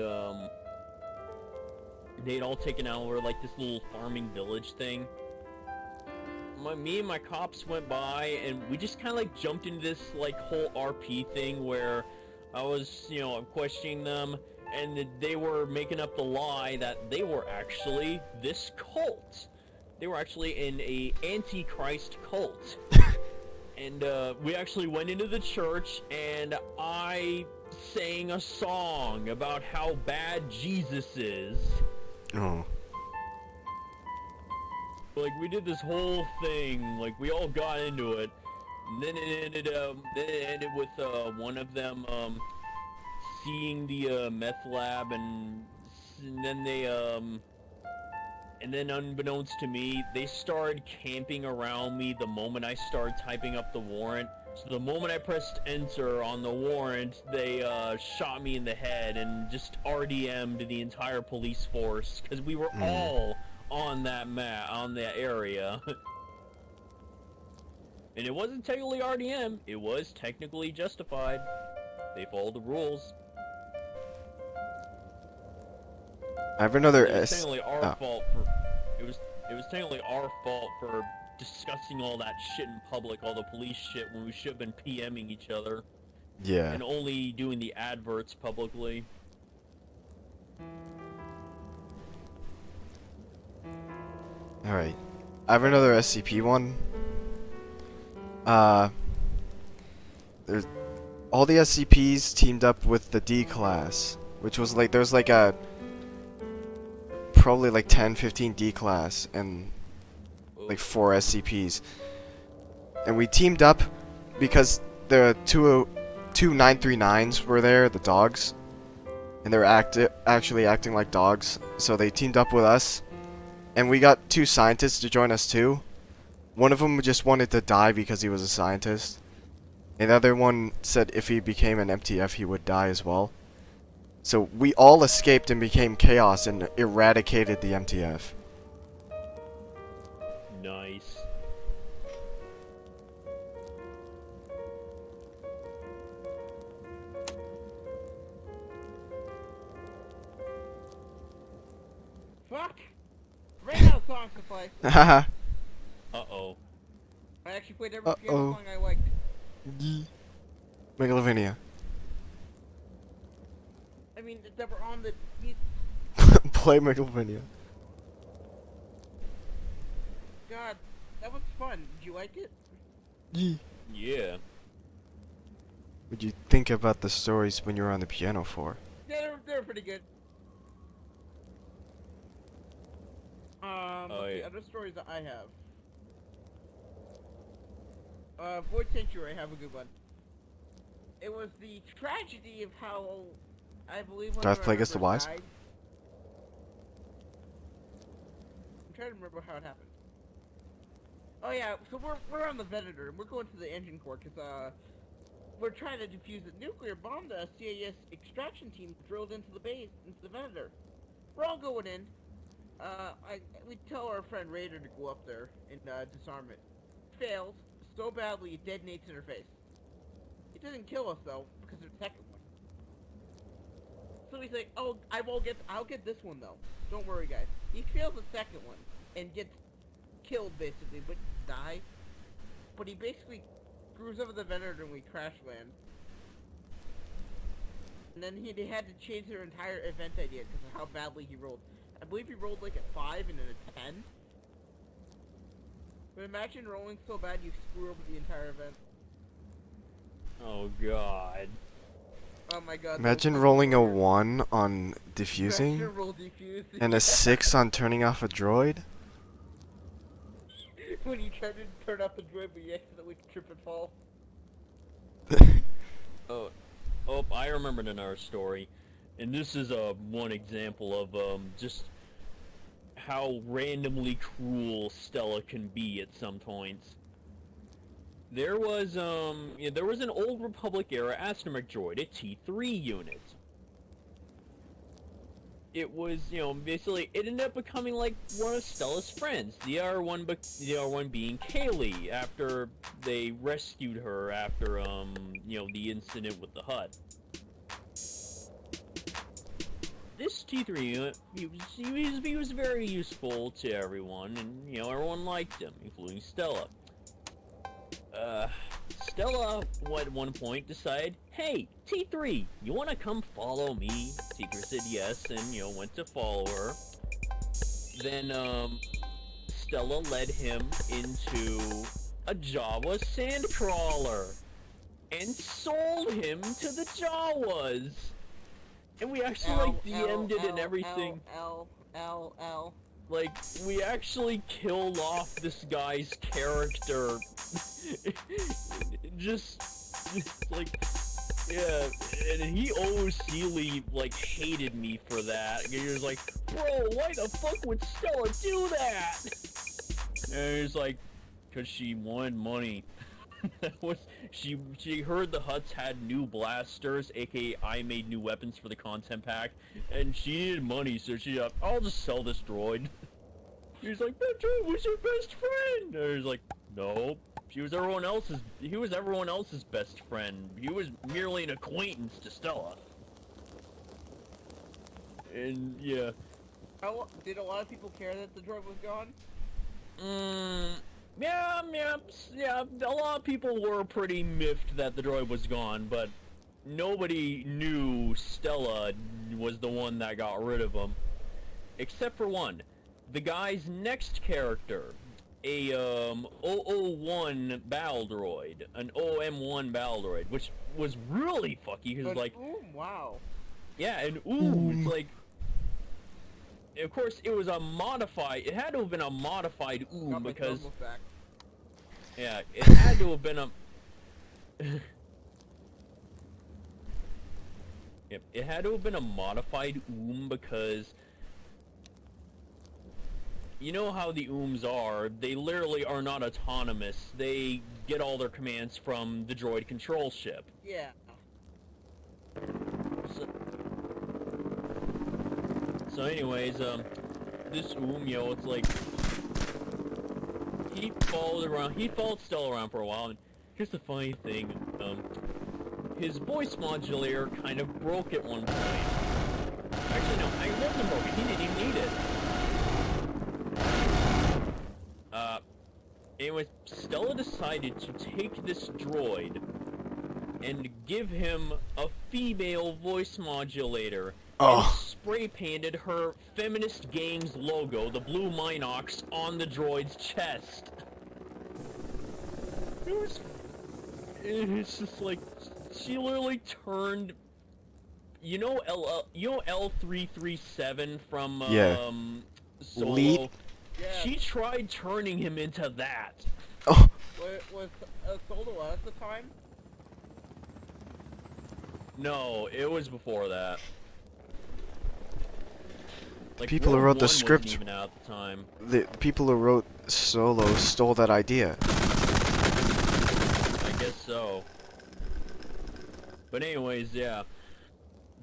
they'd all taken over like this little farming village thing. Me and my cops went by, and we just kind of like jumped into this like whole RP thing where I was, questioning them, and they were making up the lie that they were actually this cult. They were actually in a Antichrist cult. And we actually went into the church, and I sang a song about how bad Jesus is. Oh. Like, we did this whole thing, like, we all got into it, and then it ended with, one of them, seeing the, meth lab, and then they, and then unbeknownst to me, they started camping around me the moment I started typing up the warrant. So the moment I pressed enter on the warrant, they, shot me in the head and just RDM'd the entire police force, because we were all on that on that area. And it wasn't technically RDM, it was technically justified. They followed the rules. I have another It was technically our fault for it was technically our fault for discussing all that shit in public, all the police shit, when we should have been PMing each other. Yeah. And only doing the adverts publicly. Alright. I have another SCP one. There's all the SCPs teamed up with the D class, which was like there's like a probably like 10-15 D class and like 4 SCPs. And we teamed up because the two 939s were there, the dogs, and they were actually acting like dogs. So they teamed up with us. And we got 2 scientists to join us too. One of them just wanted to die because he was a scientist. And the other one said if he became an MTF he would die as well. So we all escaped and became Chaos and eradicated the MTF. Nice. Fuck! Ran out of songs to play. Haha. Uh-oh. I actually played every piano song I liked. Megalovania. I mean, that were on the... Play Megalovania. God, that was fun. Did you like it? Yeah. What'd you think about the stories when you were on the piano for? Yeah, they were pretty good. The other stories that I have. Void Sanctuary, I have a good one. It was the tragedy of how, I believe, one Darth of our Plagueis the members Wise? died. I'm trying to remember how it happened. Oh yeah, so we're on the Venator, and we're going to the engine core, because, we're trying to defuse a nuclear bomb the CAS extraction team drilled into the base, into the Venator. We're all going in. We tell our friend Raider to go up there and, disarm it. Fails so badly it detonates in her face. It doesn't kill us though, because there's a second one. So we say, oh, I'll get this one though. Don't worry guys. He fails the second one, and gets killed basically, but die. But he basically screws over the Venator and we crash land. And then he had to change their entire event idea because of how badly he rolled. I believe he rolled like a 5 and then a 10. But imagine rolling so bad you screw over the entire event. Oh god. Oh my god. Imagine rolling a 1 on defusing Imagine roll defuse. and a 6 on turning off a droid. When you try to turn off the droid but you accidentally trip and fall. Oh, I remembered another story, and this is one example of just how randomly cruel Stella can be at some points. There was an Old Republic era astromech droid, a T3 unit. It was, basically, it ended up becoming like one of Stella's friends. The other one being Kaylee, after they rescued her after, the incident with the Hutt. This T3 unit, he was very useful to everyone, and, everyone liked him, including Stella. Stella, at one point, decided, hey, T3, you wanna come follow me? T3 said yes, and, went to follow her. Then, Stella led him into a Jawa sandcrawler, and sold him to the Jawas! And we actually, DM'd it and everything. Like, we actually killed off this guy's character. Yeah, and he OC'ly, hated me for that. He was like, bro, why the fuck would Stella do that? And he was like, cause she wanted money. She heard the Hutts had new blasters, aka I made new weapons for the content pack, and she needed money, so she I'll just sell this droid. He's like, that droid was your best friend! And he's like, no, he was everyone else's best friend. He was merely an acquaintance to Stella. And yeah. Did a lot of people care that the droid was gone? Yeah, a lot of people were pretty miffed that the droid was gone, but nobody knew Stella was the one that got rid of him. Except for one. The guy's next character. A, 001 battle droid. An OM1 battle droid, which was really fucky, because, wow. Yeah, and it's like... Of course, it was a modified... It had to have been a modified because... Yeah, it had to have been a... Yep, it had to have been a modified because... You know how the are, they literally are not autonomous. They get all their commands from the droid control ship. Yeah. So anyways, this it's like... He followed Stella around for a while, and here's the funny thing, his voice modulator kind of broke at one point. Actually, no, it wasn't broken, he didn't even need it. Anyways, Stella decided to take this droid and give him a female voice modulator and spray painted her Feminist Games logo, the blue Minox, on the droid's chest. It's just like, she literally turned, L337 from Solo? Lead? Yeah. She tried turning him into that. Oh. Was Solo at the time? No, it was before that. Like, People who wrote the script, even out at the time. the people who wrote Solo stole that idea. I guess so. But anyways, yeah.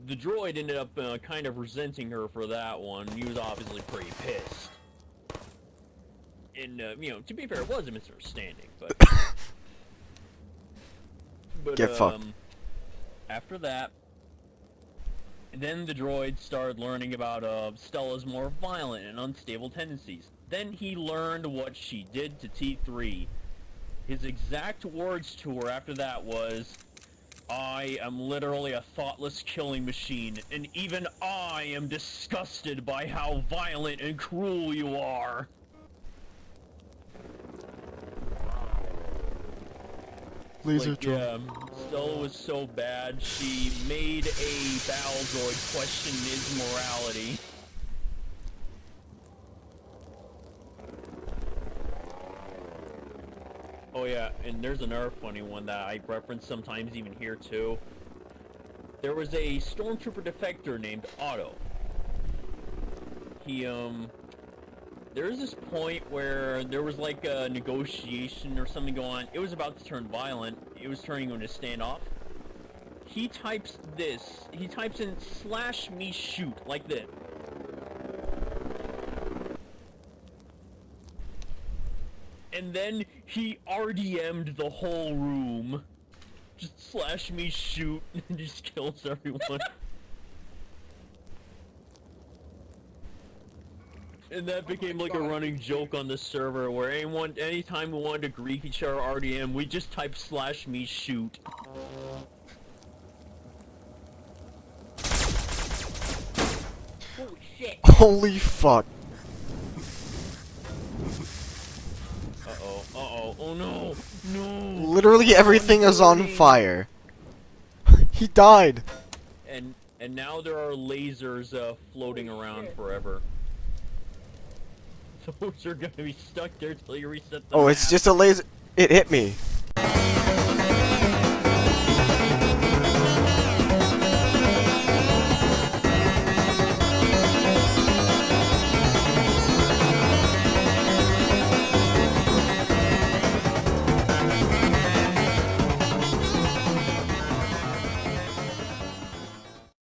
The droid ended up kind of resenting her for that one. He was obviously pretty pissed. And, to be fair, it was a misunderstanding, but... Get fucked. After that, And then the droid started learning about Stella's more violent and unstable tendencies. Then he learned what she did to T3. His exact words to her after that was, "I am literally a thoughtless killing machine, and even I am disgusted by how violent and cruel you are." Laser Like, drone. yeah, Stella was so bad, she made a battle droid question his morality. Oh yeah, and there's another funny one that I reference sometimes even here too. There was a stormtrooper defector named Otto. He, there was this point where there was like a negotiation or something going on. It was about to turn violent. It was turning into a standoff. He types this. He types in /me shoot like this. And then he RDM'd the whole room. Just /me shoot and just kills everyone. And that became like a running joke on the server where anytime we wanted to grief each other RDM, we just type /me shoot. Holy shit! Holy fuck. Oh no, no! Literally everything is on fire. He died. And now there are lasers floating around forever. Those are gonna be stuck there till you reset the Oh, map. it's just a laser. It hit me.